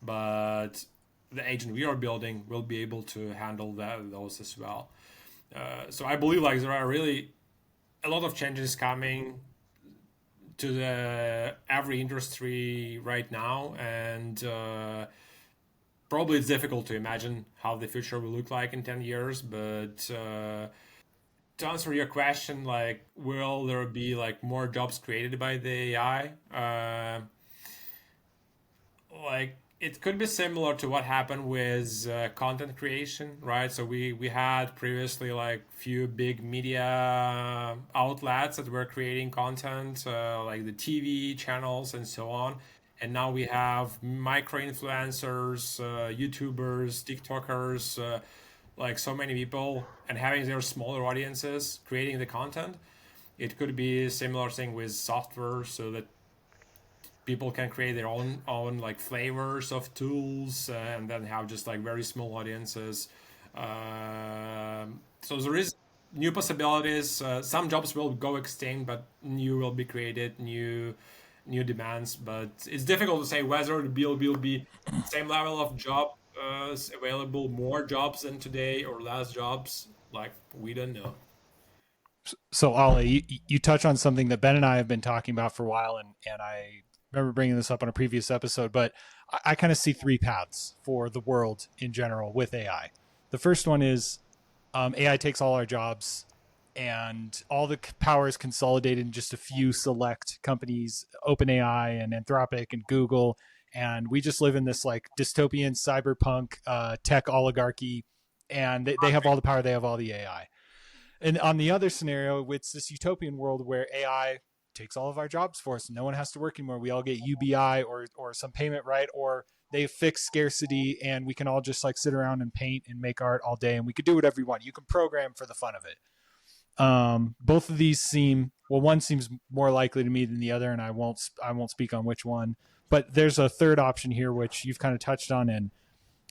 Speaker 1: But the agent we are building will be able to handle those as well. So I believe like there are really a lot of changes coming to the every industry right now, and probably it's difficult to imagine how the future will look like in 10 years. But to answer your question, like will there be like more jobs created by the AI? Like It could be similar to what happened with content creation, right? So we had previously like few big media outlets that were creating content, like the TV channels and so on. And now we have micro influencers, YouTubers, TikTokers, like so many people, and having their smaller audiences creating the content. It could be a similar thing with software, so that people can create their own like flavors of tools, and then have just like very small audiences. So there is new possibilities. Some jobs will go extinct, but new will be created, new demands. But it's difficult to say whether the bill will be same level of job available, more jobs than today or less jobs. Like, we don't know.
Speaker 2: So Ole, you touch on something that Ben and I have been talking about for a while, and I remember bringing this up on a previous episode, but I kind of see three paths for the world in general with AI. The first one is AI takes all our jobs, and all the power is consolidated in just a few select companies, OpenAI and Anthropic and Google, and we just live in this like dystopian cyberpunk tech oligarchy, and they have all the power, they have all the AI. And on the other scenario, it's this utopian world where AI takes all of our jobs for us. No one has to work anymore. We all get UBI or some payment, right? Or they fix scarcity, and we can all just like sit around and paint and make art all day, and we could do whatever you want. You can program for the fun of it. Both of these seem, well, one seems more likely to me than the other, and I won't speak on which one. But there's a third option here, which you've kind of touched on, and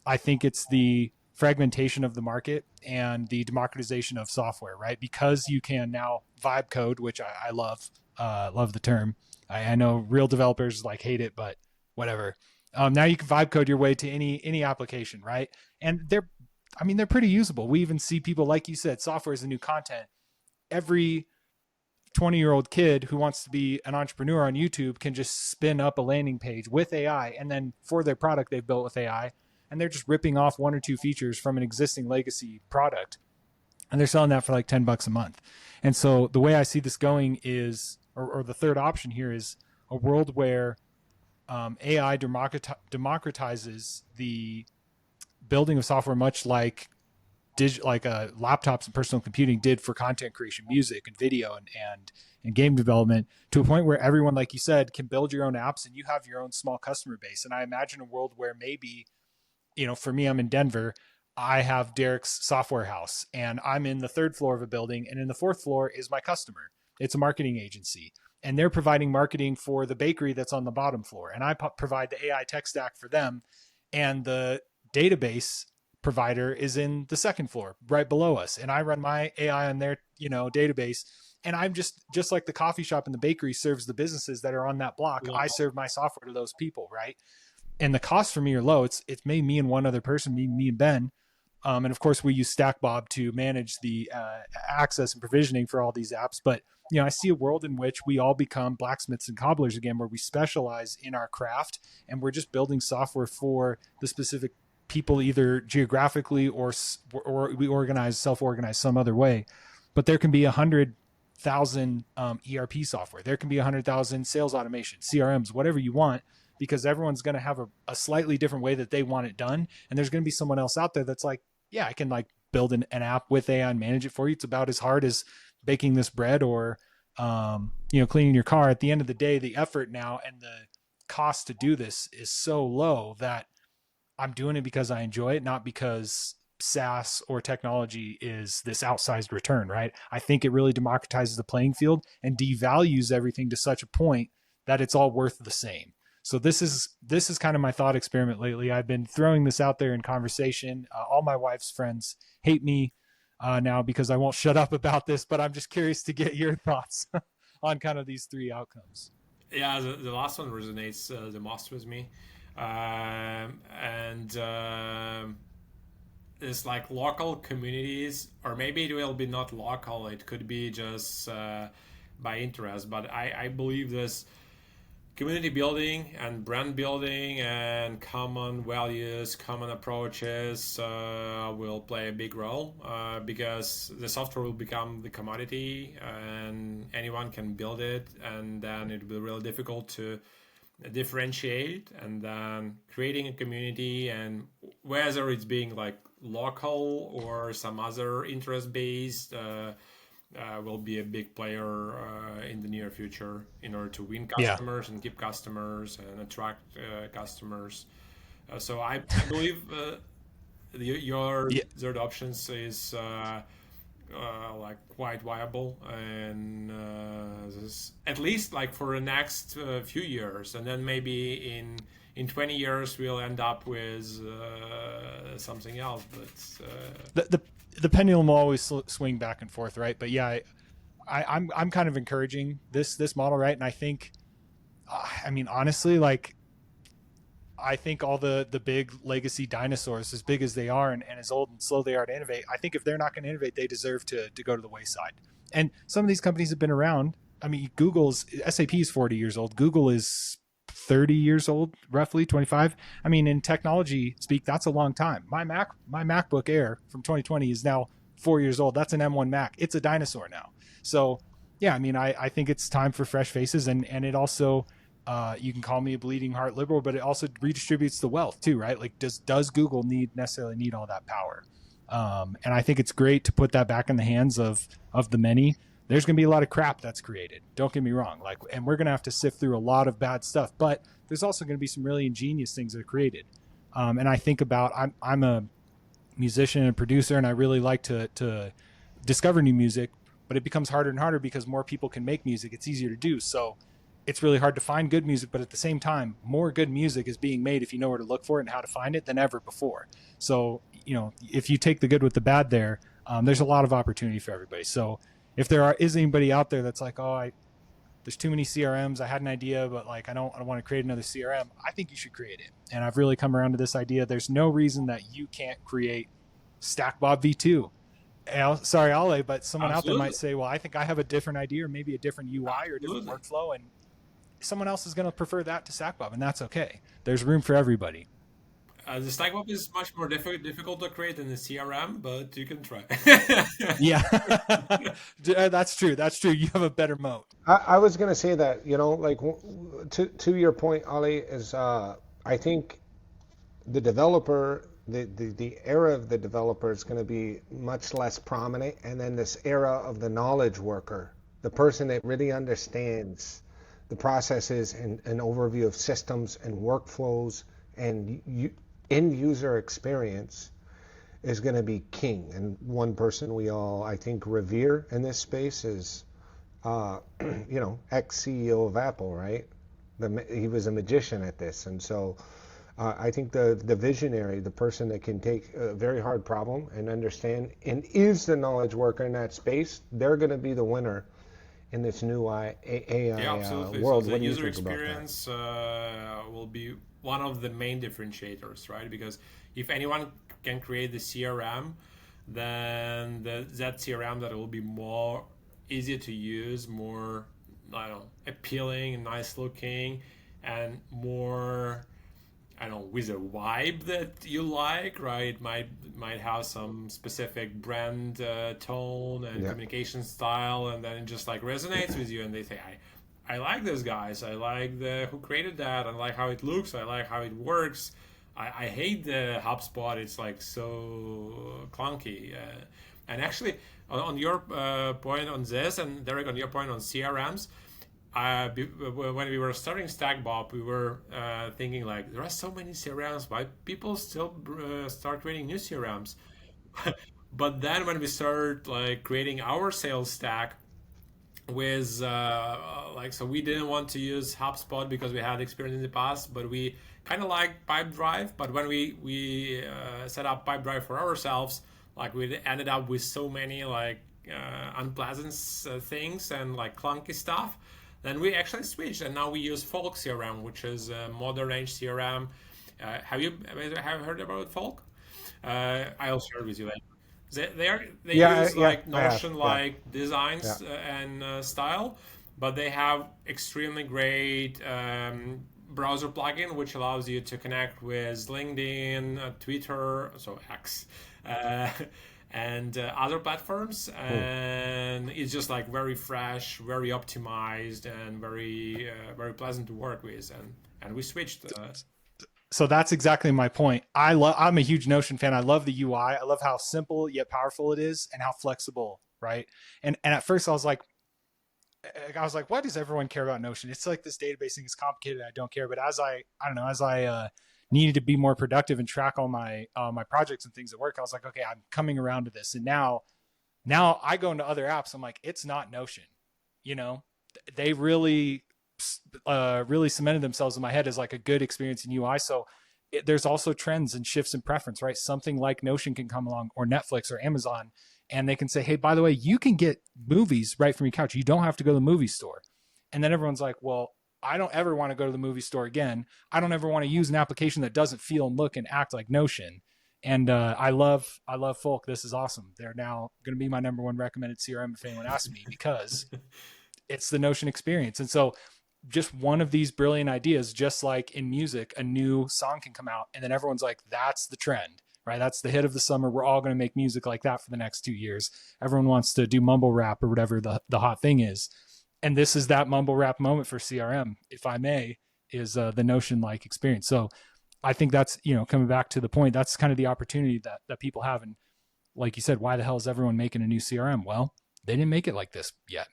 Speaker 2: I think it's the fragmentation of the market and the democratization of software, right? Because you can now vibe code, which I love the term. I know real developers like hate it, but whatever. Now you can vibe code your way to any application, right? And they're pretty usable. We even see people, like you said, software is the new content. Every 20-year-old kid who wants to be an entrepreneur on YouTube can just spin up a landing page with AI, and then for their product they've built with AI, and they're just ripping off one or two features from an existing legacy product, and they're selling that for like $10 a month. And so the way I see this going is, or the third option here is a world where AI democratizes the building of software, much like laptops and personal computing did for content creation, music and video and game development, to a point where everyone, like you said, can build your own apps and you have your own small customer base. And I imagine a world where maybe, for me, I'm in Denver. I have Derek's software house, and I'm in the third floor of a building, and in the fourth floor is my customer. It's a marketing agency, and they're providing marketing for the bakery that's on the bottom floor, and I provide the AI tech stack for them, and the database provider is in the second floor right below us, and I run my AI on their database. And I'm just like the coffee shop and the bakery serves the businesses that are on that block. I serve my software to those people, right? And the costs for me are low. It's made me and one other person, me and Ben. And of course we use StackBob to manage the access and provisioning for all these apps. But, I see a world in which we all become blacksmiths and cobblers again, where we specialize in our craft and we're just building software for the specific people, either geographically or we self-organize some other way. But there can be 100,000 ERP software. There can be 100,000 sales automation, CRMs, whatever you want, because everyone's going to have a slightly different way that they want it done. And there's going to be someone else out there that's like, yeah, I can like build an app with AI and manage it for you. It's about as hard as baking this bread or, cleaning your car. At the end of the day, the effort now and the cost to do this is so low that I'm doing it because I enjoy it, not because SaaS or technology is this outsized return, right? I think it really democratizes the playing field and devalues everything to such a point that it's all worth the same. So this is kind of my thought experiment lately. I've been throwing this out there in conversation. All my wife's friends hate me now because I won't shut up about this, but I'm just curious to get your thoughts on kind of these three outcomes.
Speaker 1: Yeah, the last one resonates the most with me. It's like local communities, or maybe it will be not local, it could be just by interest, but I believe this community building and brand building and common values, common approaches will play a big role because the software will become the commodity and anyone can build it, and then it will be really difficult to differentiate, and then creating a community, and whether it's being like local or some other interest based, will be a big player in the near future in order to win
Speaker 2: Yeah.
Speaker 1: customers and keep customers and attract customers. So I believe your
Speaker 2: Yeah.
Speaker 1: third options is like quite viable, and at least like for the next few years, and then maybe in 20 years we'll end up with something else. But
Speaker 2: The pendulum will always swing back and forth, right? But yeah, I'm kind of encouraging this model, right? And I think, I mean, honestly, like, I think all the big legacy dinosaurs, as big as they are and as old and slow they are to innovate, I think if they're not going to innovate, they deserve to go to the wayside. And some of these companies have been around. I mean, SAP is 40 years old. Google is 30 years old, roughly 25. I mean, in technology speak, that's a long time. My MacBook Air from 2020 is now 4 years old. That's an M1 Mac. It's a dinosaur now. So yeah, I mean, I think it's time for fresh faces, and it also, you can call me a bleeding heart liberal, but it also redistributes the wealth too, right? Like, does Google necessarily need all that power? And I think it's great to put that back in the hands of the many. There's going to be a lot of crap that's created. Don't get me wrong. Like, and we're going to have to sift through a lot of bad stuff, but there's also going to be some really ingenious things that are created. And I think about, I'm a musician and producer, and I really like to discover new music, but it becomes harder and harder because more people can make music. It's easier to do. So it's really hard to find good music, but at the same time, more good music is being made if you know where to look for it and how to find it than ever before. So, if you take the good with the bad there, there's a lot of opportunity for everybody. So if is anybody out there that's like, there's too many CRMs, I had an idea, but like, I don't want to create another CRM, I think you should create it. And I've really come around to this idea. There's no reason that you can't create StackBob V2. Sorry, Ale, but someone out there might say, well, I think I have a different idea, or maybe a different UI or a different workflow, and someone else is going to prefer that to StackBob, and that's okay. There's room for everybody.
Speaker 1: The StackBob is much more difficult to create than the CRM, but you can try.
Speaker 2: Yeah, that's true. That's true. You have a better moat.
Speaker 5: I was going to say that, like, to your point, Ali, is I think the developer, the era of the developer is going to be much less prominent, and then this era of the knowledge worker, the person that really understands the processes and an overview of systems and workflows and end user experience, is going to be king. And one person we all, I think, revere in this space is, ex-CEO of Apple, right? He was a magician at this. And so I think the visionary, the person that can take a very hard problem and understand and is the knowledge worker in that space, they're going to be the winner in this new AI world.
Speaker 1: So
Speaker 5: what do you
Speaker 1: user
Speaker 5: think about that?
Speaker 1: experience will be one of the main differentiators, right? Because if anyone can create the CRM, then that CRM that will be more easy to use, more, I don't know, appealing, nice looking, and more, I don't know, with a vibe that you like, right? Might have some specific brand tone and communication style, and then it just like resonates with you, and they say, I like those guys. I like who created that. I like how it looks. I like how it works. I hate the HubSpot. It's like so clunky. And actually, on your point on this, and Derek, on your point on CRMs, when we were starting StackBob, we were thinking like, there are so many CRMs. Why people still start creating new CRMs? But then when we started like creating our sales stack, with so we didn't want to use HubSpot because we had experience in the past, but we kind of like Pipedrive. But when we set up Pipedrive for ourselves, like, we ended up with so many like unpleasant things and like clunky stuff. Then we actually switched, and now we use Folk CRM, which is a modern age CRM. Have you heard about Folk? I'll share it with you later. They use like Notion-like designs and style, but they have extremely great browser plugin which allows you to connect with LinkedIn, Twitter, so X, and other platforms, and it's just like very fresh, very optimized, and very very pleasant to work with. And and we switched.
Speaker 2: So that's exactly my point. I'm a huge Notion fan. I love the UI. I love how simple yet powerful it is and how flexible, right? And at first I was like, why does everyone care about Notion? It's like this database thing is complicated. I don't care. But as I don't know, as I needed to be more productive and track all my projects and things at work, I was like, okay, I'm coming around to this. And now I go into other apps. I'm like, it's not Notion. You know, they really cemented themselves in my head as like a good experience in UI. So there's also trends and shifts in preference, right? Something like Notion can come along, or Netflix or Amazon, and they can say, hey, by the way, you can get movies right from your couch. You don't have to go to the movie store. And then everyone's like, well, I don't ever want to go to the movie store again. I don't ever want to use an application that doesn't feel and look and act like Notion. And I love Folk. This is awesome. They're now going to be my number one recommended CRM if anyone asks me, because it's the Notion experience. And so just one of these brilliant ideas, just like in music, a new song can come out and then everyone's like, that's the trend, right? That's the hit of the summer. We're all going to make music like that for the next 2 years. Everyone wants to do mumble rap or whatever the hot thing is. And this is that mumble rap moment for CRM, if I may, is the Notion-like experience. So I think that's, coming back to the point, that's kind of the opportunity that people have. And like you said, why the hell is everyone making a new CRM? Well, they didn't make it like this yet.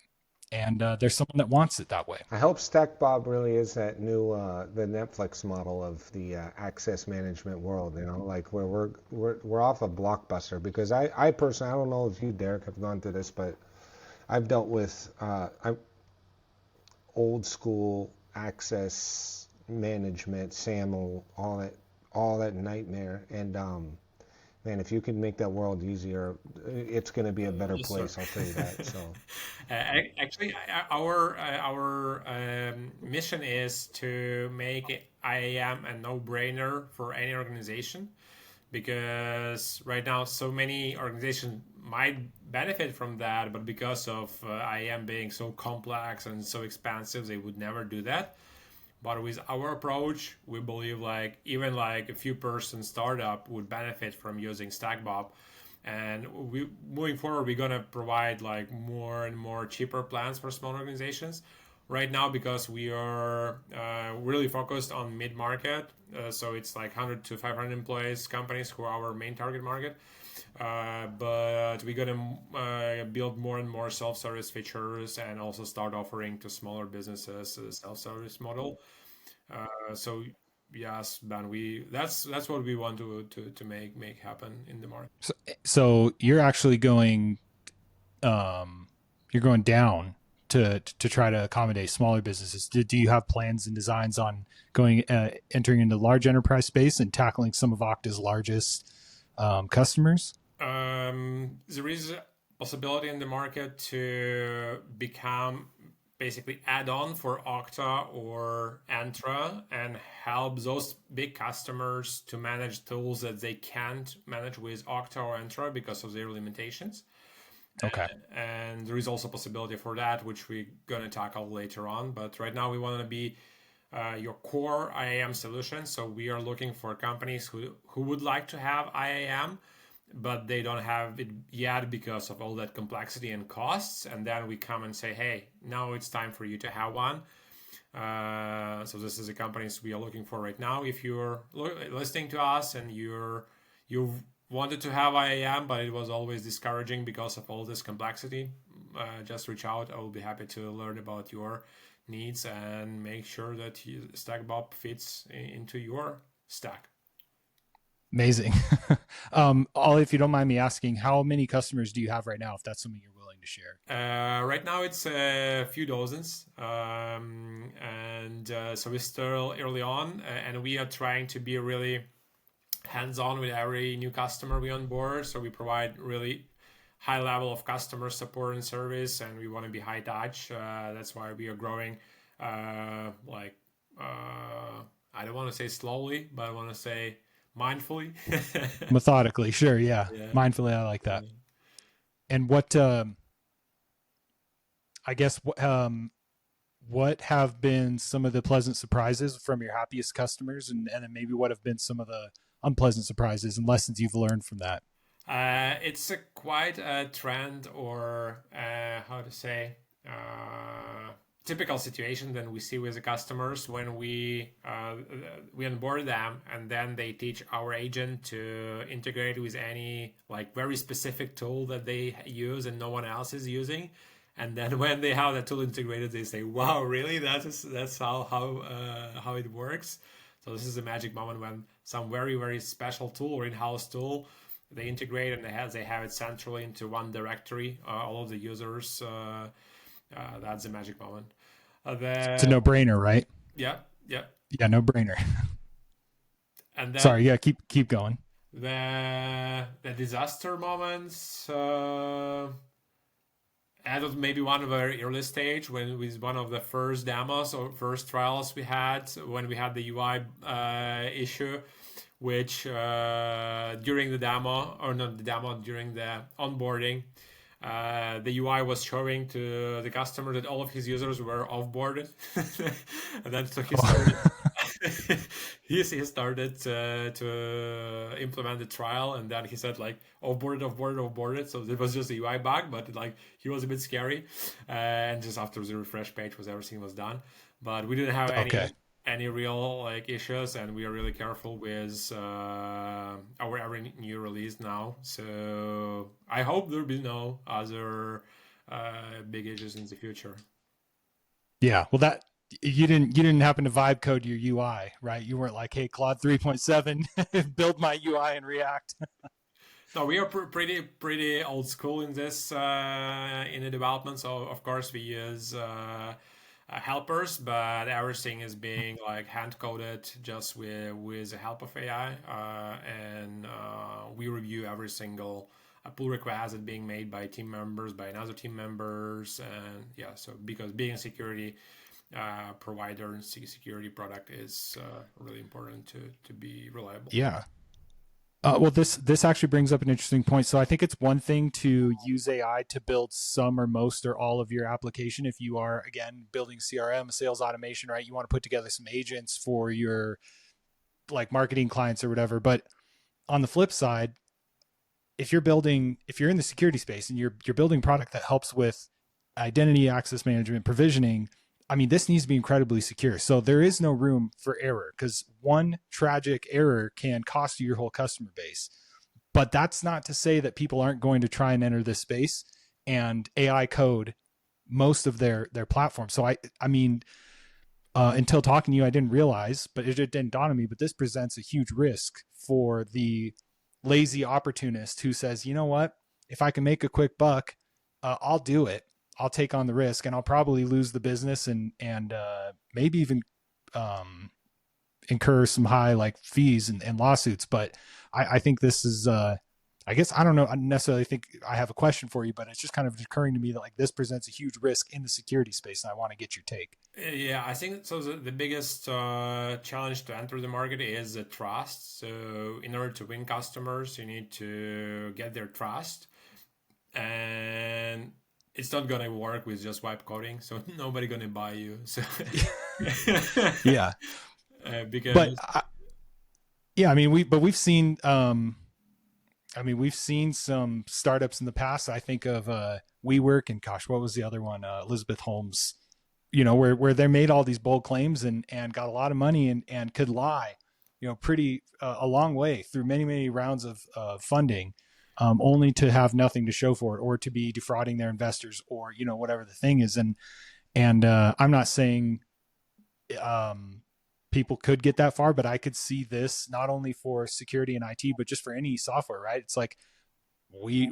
Speaker 2: And there's someone that wants it that way.
Speaker 5: I hope StackBob really is that new the Netflix model of the access management world. Like where we're off a blockbuster. Because I personally, I don't know if you, Derek, have gone through this, but I've dealt with old school access management, SAML, all that nightmare. And man, if you can make that world easier, it's going to be a better place. I'll tell you that. So,
Speaker 1: actually, our mission is to make IAM a no-brainer for any organization, because right now so many organizations might benefit from that, but because of IAM being so complex and so expansive, they would never do that. But with our approach, we believe even a few person startup would benefit from using StackBob. And moving forward, we're gonna provide more and more cheaper plans for small organizations. Right now, because we are really focused on mid-market, so it's 100 to 500 employees companies who are our main target market. But we're gonna build more and more self-service features and also start offering to smaller businesses a self-service model. So yes, Ben, that's what we want to make happen in the market.
Speaker 2: So you're actually going down to try to accommodate smaller businesses. Do you have plans and designs on going entering into large enterprise space and tackling some of Okta's largest customers?
Speaker 1: There is a possibility in the market to become basically add-on for Okta or Entra and help those big customers to manage tools that they can't manage with Okta or Entra because of their limitations.
Speaker 2: Okay.
Speaker 1: And there is also a possibility for that, which we're going to tackle later on. But right now we want to be your core IAM solution. So we are looking for companies who would like to have IAM, but they don't have it yet because of all that complexity and costs. And then we come and say, hey, now it's time for you to have one. So this is the companies we are looking for right now. If you're listening to us and you've wanted to have IAM, but it was always discouraging because of all this complexity, just reach out. I will be happy to learn about your needs and make sure that StackBob fits into your stack.
Speaker 2: Amazing. Ollie, if you don't mind me asking, how many customers do you have right now, if that's something you're willing to share?
Speaker 1: Right now it's a few dozens. So we're still early on, and we are trying to be really hands-on with every new customer we onboard. So we provide really high level of customer support and service, and we want to be high touch. That's why we are growing I don't want to say slowly, but I want to say mindfully.
Speaker 2: Methodically, sure. Yeah. Mindfully, I like that. And what I guess what have been some of the pleasant surprises from your happiest customers, and then maybe what have been some of the unpleasant surprises and lessons you've learned from that?
Speaker 1: It's quite a trend, or how to say, typical situation that we see with the customers when we onboard them, and then they teach our agent to integrate with any like very specific tool that they use and no one else is using. And then when they have that tool integrated, they say, "Wow, really? That's how it works." So this is a magic moment when some very very special tool or in-house tool they integrate and they have it centrally into one directory, all of the users. That's the magic moment.
Speaker 2: It's a no-brainer, right?
Speaker 1: Yeah.
Speaker 2: Yeah, no-brainer.
Speaker 1: And then
Speaker 2: sorry, yeah, keep going.
Speaker 1: The disaster moments. That was maybe one of our early stage when with one of the first demos or first trials we had when we had the UI issue, which during the demo, or not the demo, during the onboarding, the UI was showing to the customer that all of his users were offboarded. And then so he started he started to implement the trial, and then he said like offboarded. So it was just a UI bug, but like he was a bit scary. And just after the refresh page everything was done. But we didn't have any real like issues, and we are really careful with our every new release now. So I hope there'll be no other big issues in the future.
Speaker 2: Yeah, well, that you didn't happen to vibe code your UI, right? You weren't like, hey, Claude 3.7, build my UI in React.
Speaker 1: No, we are pretty old school in this in the development. So of course we use helpers, but everything is being like hand coded just with the help of AI, and we review every single pull request that's being made by team members, by another team members, and yeah. So because being a security provider and security product is really important to be reliable.
Speaker 2: Yeah. Well, this actually brings up an interesting point. So I think it's one thing to use AI to build some or most or all of your application. If you are, again, building CRM, sales automation, right? You want to put together some agents for your like marketing clients or whatever. But on the flip side, if you're in the security space and you're building product that helps with identity access management, provisioning, I mean, this needs to be incredibly secure. So there is no room for error, because one tragic error can cost you your whole customer base. But that's not to say that people aren't going to try and enter this space and AI code most of their platform. So I mean, until talking to you, I didn't realize, but it didn't dawn on me, but this presents a huge risk for the lazy opportunist who says, you know what, if I can make a quick buck, I'll do it. I'll take on the risk, and I'll probably lose the business and maybe even incur some high like fees and lawsuits. But I think this is, I guess, I don't know, I necessarily think I have a question for you, but it's just kind of occurring to me that like this presents a huge risk in the security space, and I want to get your take.
Speaker 1: Yeah, I think so. The biggest challenge to enter the market is the trust. So in order to win customers, you need to get their trust, and it's not gonna work with just wipe coding. So nobody gonna buy you. So
Speaker 2: yeah,
Speaker 1: because
Speaker 2: I mean we've seen we've seen some startups in the past. I think of WeWork and gosh, what was the other one? Elizabeth Holmes. You know, where they made all these bold claims and got a lot of money and could lie, you know, pretty a long way through many rounds of funding. Only to have nothing to show for it, or to be defrauding their investors, or, you know, whatever the thing is. And I'm not saying people could get that far, but I could see this not only for security and IT, but just for any software, right? It's like we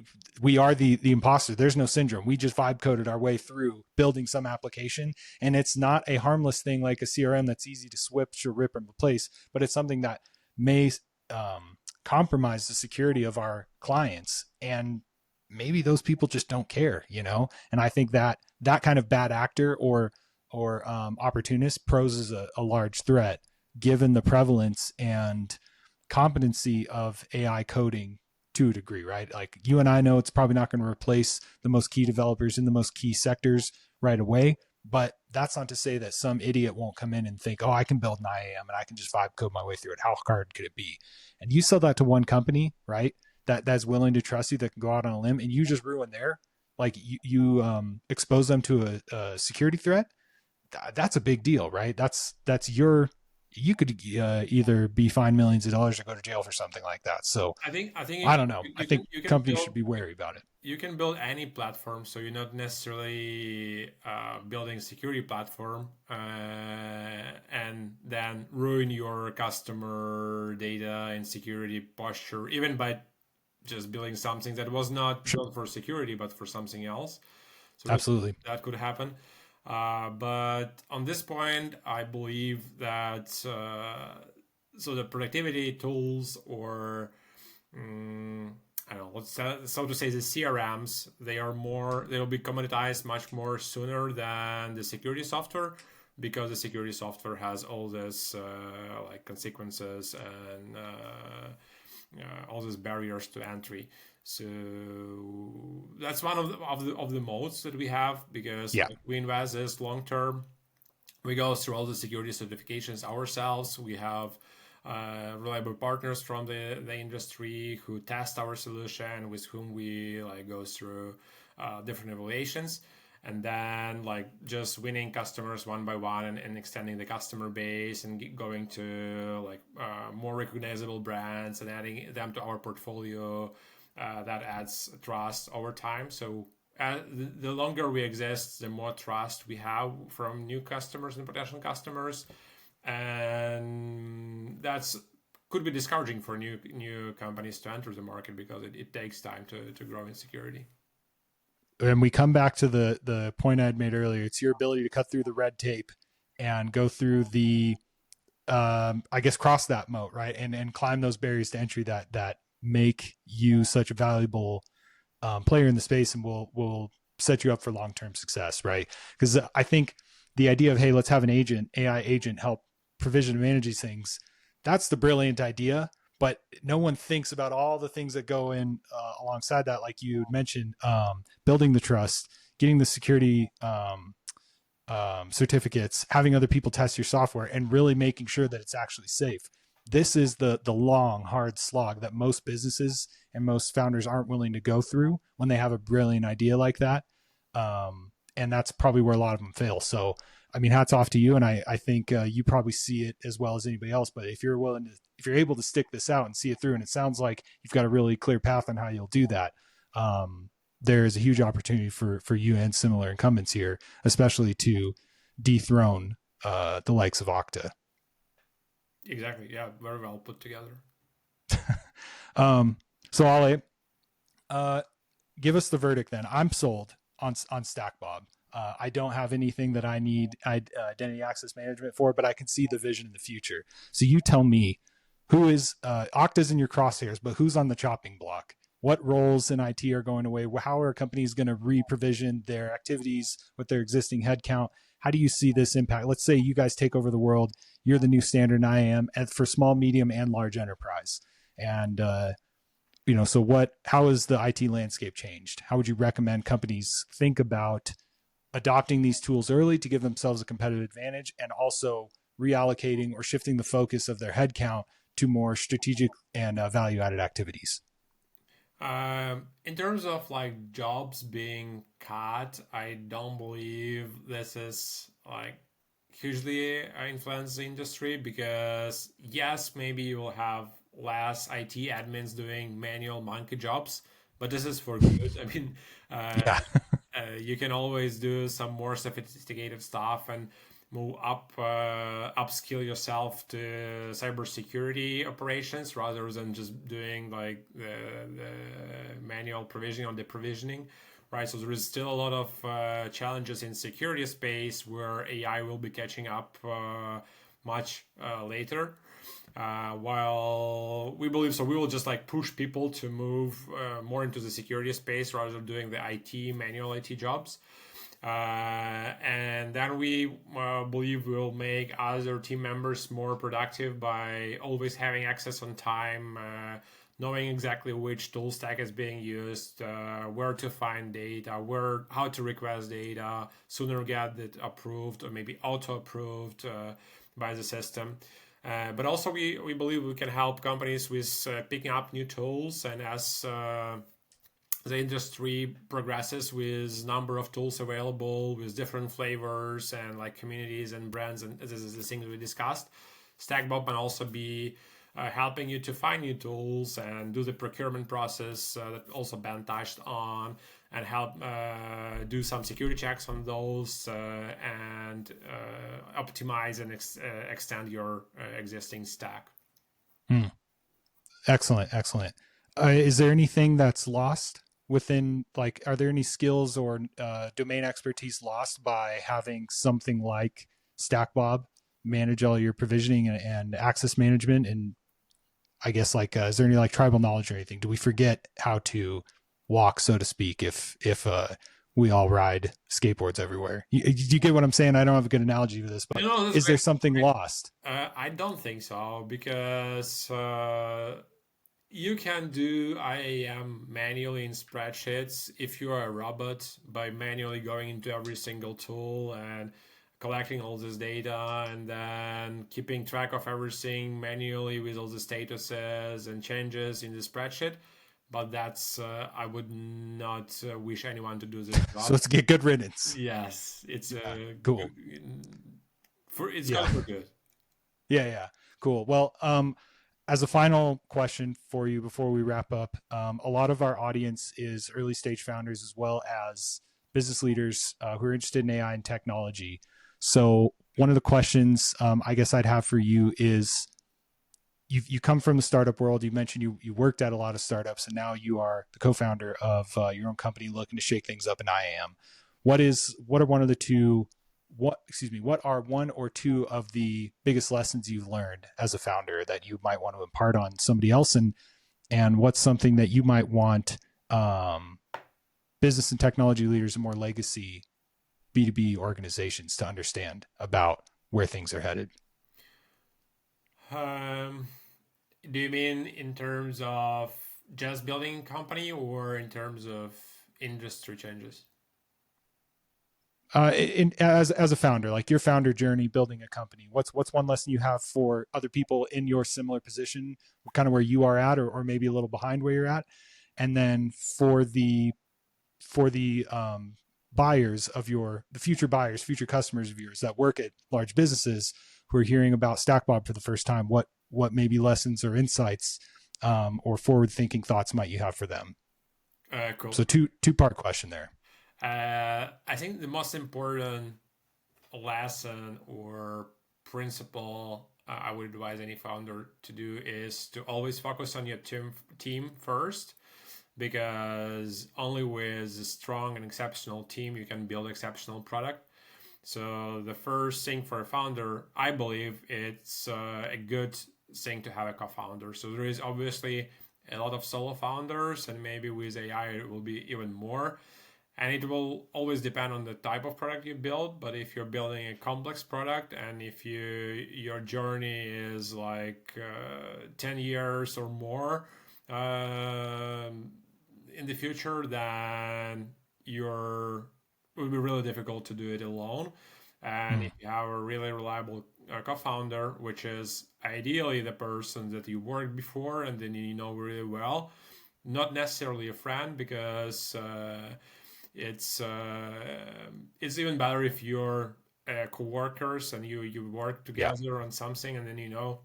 Speaker 2: are the imposter. There's no syndrome. We just vibe coded our way through building some application, and it's not a harmless thing like a CRM that's easy to switch or rip and replace, but it's something that may compromise the security of our clients, and maybe those people just don't care, you know. And I think that kind of bad actor or opportunist poses a large threat, given the prevalence and competency of AI coding to a degree, right? Like you and I know it's probably not going to replace the most key developers in the most key sectors right away, but that's not to say that some idiot won't come in and think, oh, I can build an IAM and I can just vibe code my way through it. How hard could it be? And you sell that to one company, right? That's willing to trust you, that can go out on a limb, and you just ruin their, like you expose them to a security threat. that's a big deal, right? You could either be fined millions of dollars or go to jail for something like that. So
Speaker 1: I think
Speaker 2: I don't know. I think
Speaker 1: you can
Speaker 2: companies
Speaker 1: build
Speaker 2: should be wary about it.
Speaker 1: you can build any platform, so you're not necessarily building a security platform and then ruin your customer data and security posture, even by just building something that was not built for security but for something else. So
Speaker 2: Absolutely.
Speaker 1: that could happen. But on this point, I believe that so the productivity tools or I don't know, so to say, the CRMs, they'll be commoditized much more sooner than the security software, because the security software has all this like consequences and all these barriers to entry. So that's one of the modes that we have, because
Speaker 2: Yeah.
Speaker 1: like, we invest this long term. We go through all the security certifications ourselves. We have reliable partners from the industry who test our solution, with whom we like go through different evaluations, and then like just winning customers one by one and extending the customer base and going to like more recognizable brands and adding them to our portfolio. That adds trust over time. So the longer we exist, the more trust we have from new customers and potential customers, and that's could be discouraging for new companies to enter the market, because it takes time to grow in security.
Speaker 2: And we come back to the point I had made earlier. It's your ability to cut through the red tape and go through the I guess cross that moat, right? And climb those barriers to entry that make you such a valuable player in the space and will set you up for long-term success, right? Because I think the idea of, hey, let's have an AI agent help provision and manage these things, that's the brilliant idea, but no one thinks about all the things that go in alongside that, like you mentioned, building the trust, getting the security certificates, having other people test your software, and really making sure that it's actually safe. This is the long, hard slog that most businesses and most founders aren't willing to go through when they have a brilliant idea like that. And that's probably where a lot of them fail. So, I mean, hats off to you. And I think you probably see it as well as anybody else. But if you're able to stick this out and see it through, and it sounds like you've got a really clear path on how you'll do that, there is a huge opportunity for you and similar incumbents here, especially to dethrone the likes of Okta.
Speaker 1: Exactly. Yeah. Very well put together.
Speaker 2: So Ale, give us the verdict then. I'm sold on StackBob. I don't have anything that I need identity access management for, but I can see the vision in the future. So you tell me, who is Okta's in your crosshairs, but who's on the chopping block? What roles in IT are going away? How are companies going to re-provision their activities with their existing headcount? How do you see this impact? Let's say you guys take over the world. You're the new standard in IAM for small, medium, and large enterprise. And so how has the IT landscape changed? How would you recommend companies think about adopting these tools early to give themselves a competitive advantage, and also reallocating or shifting the focus of their headcount to more strategic and value-added activities?
Speaker 1: In terms of like jobs being cut, I don't believe this is like hugely influence the industry, because yes, maybe you will have less IT admins doing manual monkey jobs, but this is for good. I mean, you can always do some more sophisticated stuff and move up, upskill yourself to cybersecurity operations, rather than just doing like the manual provisioning on the provisioning, right? So there is still a lot of challenges in security space where AI will be catching up much later. While we believe so, we will just like push people to move more into the security space rather than doing the manual IT jobs. And then we believe we'll make other team members more productive by always having access on time, knowing exactly which tool stack is being used, where to find data, how to request data, sooner get it approved or maybe auto approved by the system. But also we believe we can help companies with picking up new tools, and as the industry progresses with number of tools available with different flavors and like communities and brands, and this is the things we discussed, StackBob can also be helping you to find new tools and do the procurement process that also Ben touched on, and help do some security checks on those and optimize and extend your existing stack.
Speaker 2: Excellent. Is there anything that's lost within, like, are there any skills or domain expertise lost by having something like StackBob manage all your provisioning and access management? And I guess, like, is there any like tribal knowledge or anything? Do we forget how to walk, so to speak, if we all ride skateboards everywhere? You get what I'm saying? I don't have a good analogy for this, but is there something lost?
Speaker 1: I don't think so, because you can do IAM manually in spreadsheets if you are a robot, by manually going into every single tool and collecting all this data and then keeping track of everything manually with all the statuses and changes in the spreadsheet. But that's I would not wish anyone to do this job.
Speaker 2: So it's get good riddance.
Speaker 1: Yes, it's
Speaker 2: cool.
Speaker 1: It's gonna be good.
Speaker 2: Yeah, cool. Well, as a final question for you before we wrap up, a lot of our audience is early stage founders as well as business leaders who are interested in AI and technology. So one of the questions I guess I'd have for you is, you come from the startup world. You mentioned you worked at a lot of startups, and now you are the co-founder of your own company looking to shake things up in IAM. What are one or two of the biggest lessons you've learned as a founder that you might want to impart on somebody else? And what's something that you might want business and technology leaders and more legacy B2B organizations to understand about where things are headed?
Speaker 1: Do you mean in terms of just building a company or in terms of industry changes?
Speaker 2: As a founder, like your founder journey, building a company, what's one lesson you have for other people in your similar position, kind of where you are at, or maybe a little behind where you're at? And then for the buyers of the future customers of yours that work at large businesses who are hearing about StackBob for the first time, what maybe lessons or insights or forward thinking thoughts might you have for them?
Speaker 1: Cool.
Speaker 2: So two-part question there.
Speaker 1: I think the most important lesson or principle I would advise any founder to do is to always focus on your team first, because only with a strong and exceptional team you can build exceptional product. So the first thing for a founder, I believe it's a good thing to have a co-founder. So there is obviously a lot of solo founders, and maybe with AI it will be even more. And it will always depend on the type of product you build. But if you're building a complex product, and if your journey is like 10 years or more in the future, then it will be really difficult to do it alone. And if you have a really reliable co-founder, which is ideally the person that you worked before and then you know really well, not necessarily a friend, because it's even better if you're co-workers and you work together on something, and then you know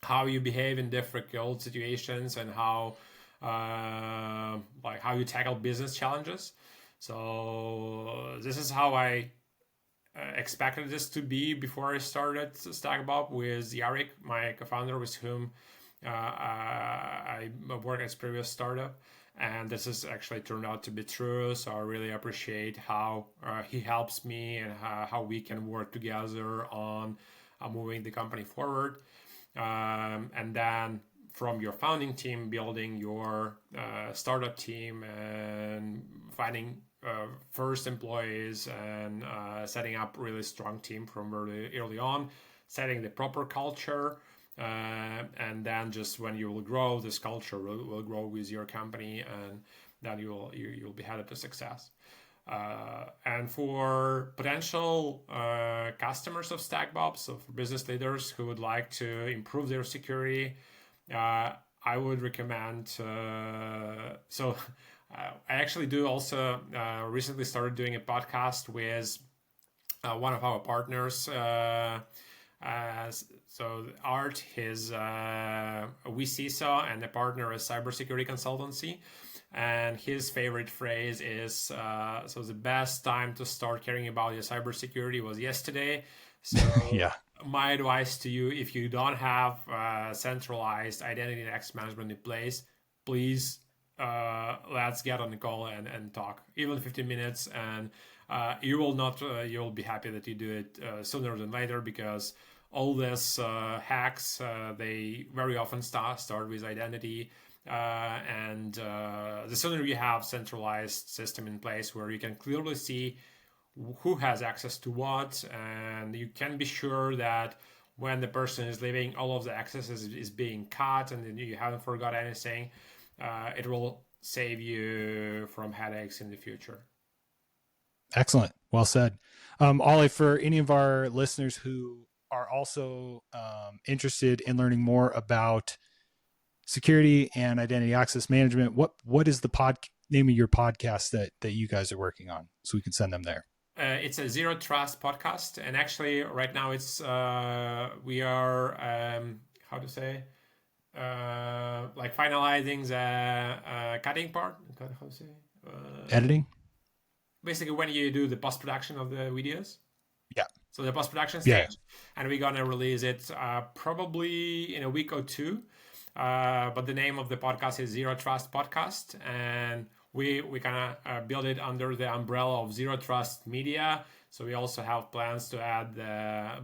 Speaker 1: how you behave in difficult situations and how you tackle business challenges. So this is how I expected this to be before I started StackBob with Yarik, my co-founder, with whom I worked at previous startup. And this has actually turned out to be true. So I really appreciate how he helps me and how we can work together on moving the company forward. And then from your founding team, building your startup team and finding first employees and setting up really strong team from early on, setting the proper culture. And then just when you will grow, this culture will grow with your company, and then you'll be headed to success. And for potential customers of StackBob, so for business leaders who would like to improve their security, I would recommend. So I actually do also recently started doing a podcast with one of our partners. So Art is a CISO and a partner at cybersecurity consultancy. And his favorite phrase is, so the best time to start caring about your cybersecurity was yesterday. So
Speaker 2: Yeah.
Speaker 1: my advice to you, if you don't have centralized identity and access management in place, please let's get on the call and talk, even 15 minutes. And you will not, you'll be happy that you do it sooner than later, because all these hacks, they very often start with identity. And the sooner you have centralized system in place where you can clearly see who has access to what, and you can be sure that when the person is leaving, all of the access is being cut and you haven't forgot anything, it will save you from headaches in the future.
Speaker 2: Excellent. Well said. Ole, for any of our listeners who are also interested in learning more about security and identity access management, what is the name of your podcast that you guys are working on, so we can send them there?
Speaker 1: It's a Zero Trust podcast, and actually right now it's we are how to say like finalizing the cutting part. How to say
Speaker 2: Editing?
Speaker 1: Basically, when you do the post production of the videos.
Speaker 2: Yeah.
Speaker 1: So the post production stage, and we're gonna release it probably in a week or two. But the name of the podcast is Zero Trust Podcast, and we kind of build it under the umbrella of Zero Trust Media. So we also have plans to add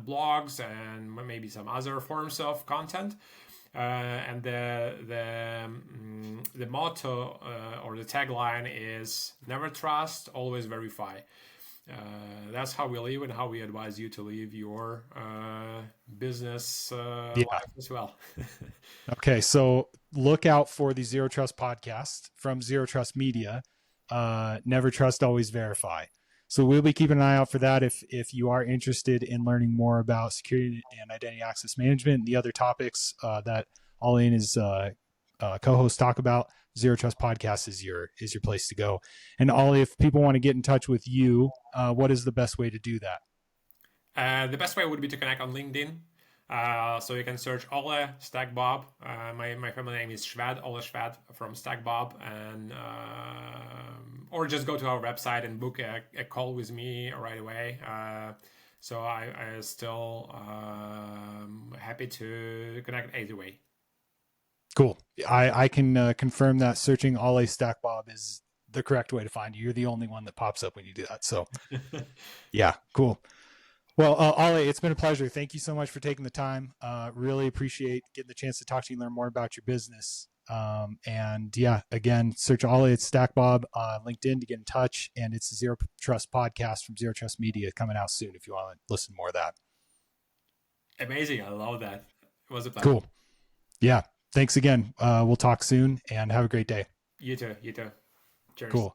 Speaker 1: blogs and maybe some other forms of content. And the motto or the tagline is never trust, always verify. That's how we live and how we advise you to live your business life as well.
Speaker 2: Okay, so look out for the Zero Trust podcast from Zero Trust Media. Never trust, always verify. So we'll be keeping an eye out for that. If you are interested in learning more about security and identity access management and the other topics that Ole and his co-hosts talk about, Zero Trust podcast is your place to go. And Ole, if people want to get in touch with you, what is the best way to do that?
Speaker 1: The best way would be to connect on LinkedIn. So you can search Ole StackBob. My family name is Shved, Ole Shved from StackBob, and or just go to our website and book a call with me right away. So I still happy to connect either way.
Speaker 2: Cool. I can confirm that searching Ole StackBob is the correct way to find you. You're the only one that pops up when you do that. So yeah, cool. Well, Ole, it's been a pleasure. Thank you so much for taking the time. Really appreciate getting the chance to talk to you and learn more about your business. And yeah, again, search Ole at StackBob on LinkedIn to get in touch. And it's a Zero Trust podcast from Zero Trust Media coming out soon if you want to listen more of that.
Speaker 1: Amazing. I love that. It was a pleasure.
Speaker 2: Cool. Yeah. Thanks again. We'll talk soon and have a great day.
Speaker 1: You too. Cheers.
Speaker 2: Cool.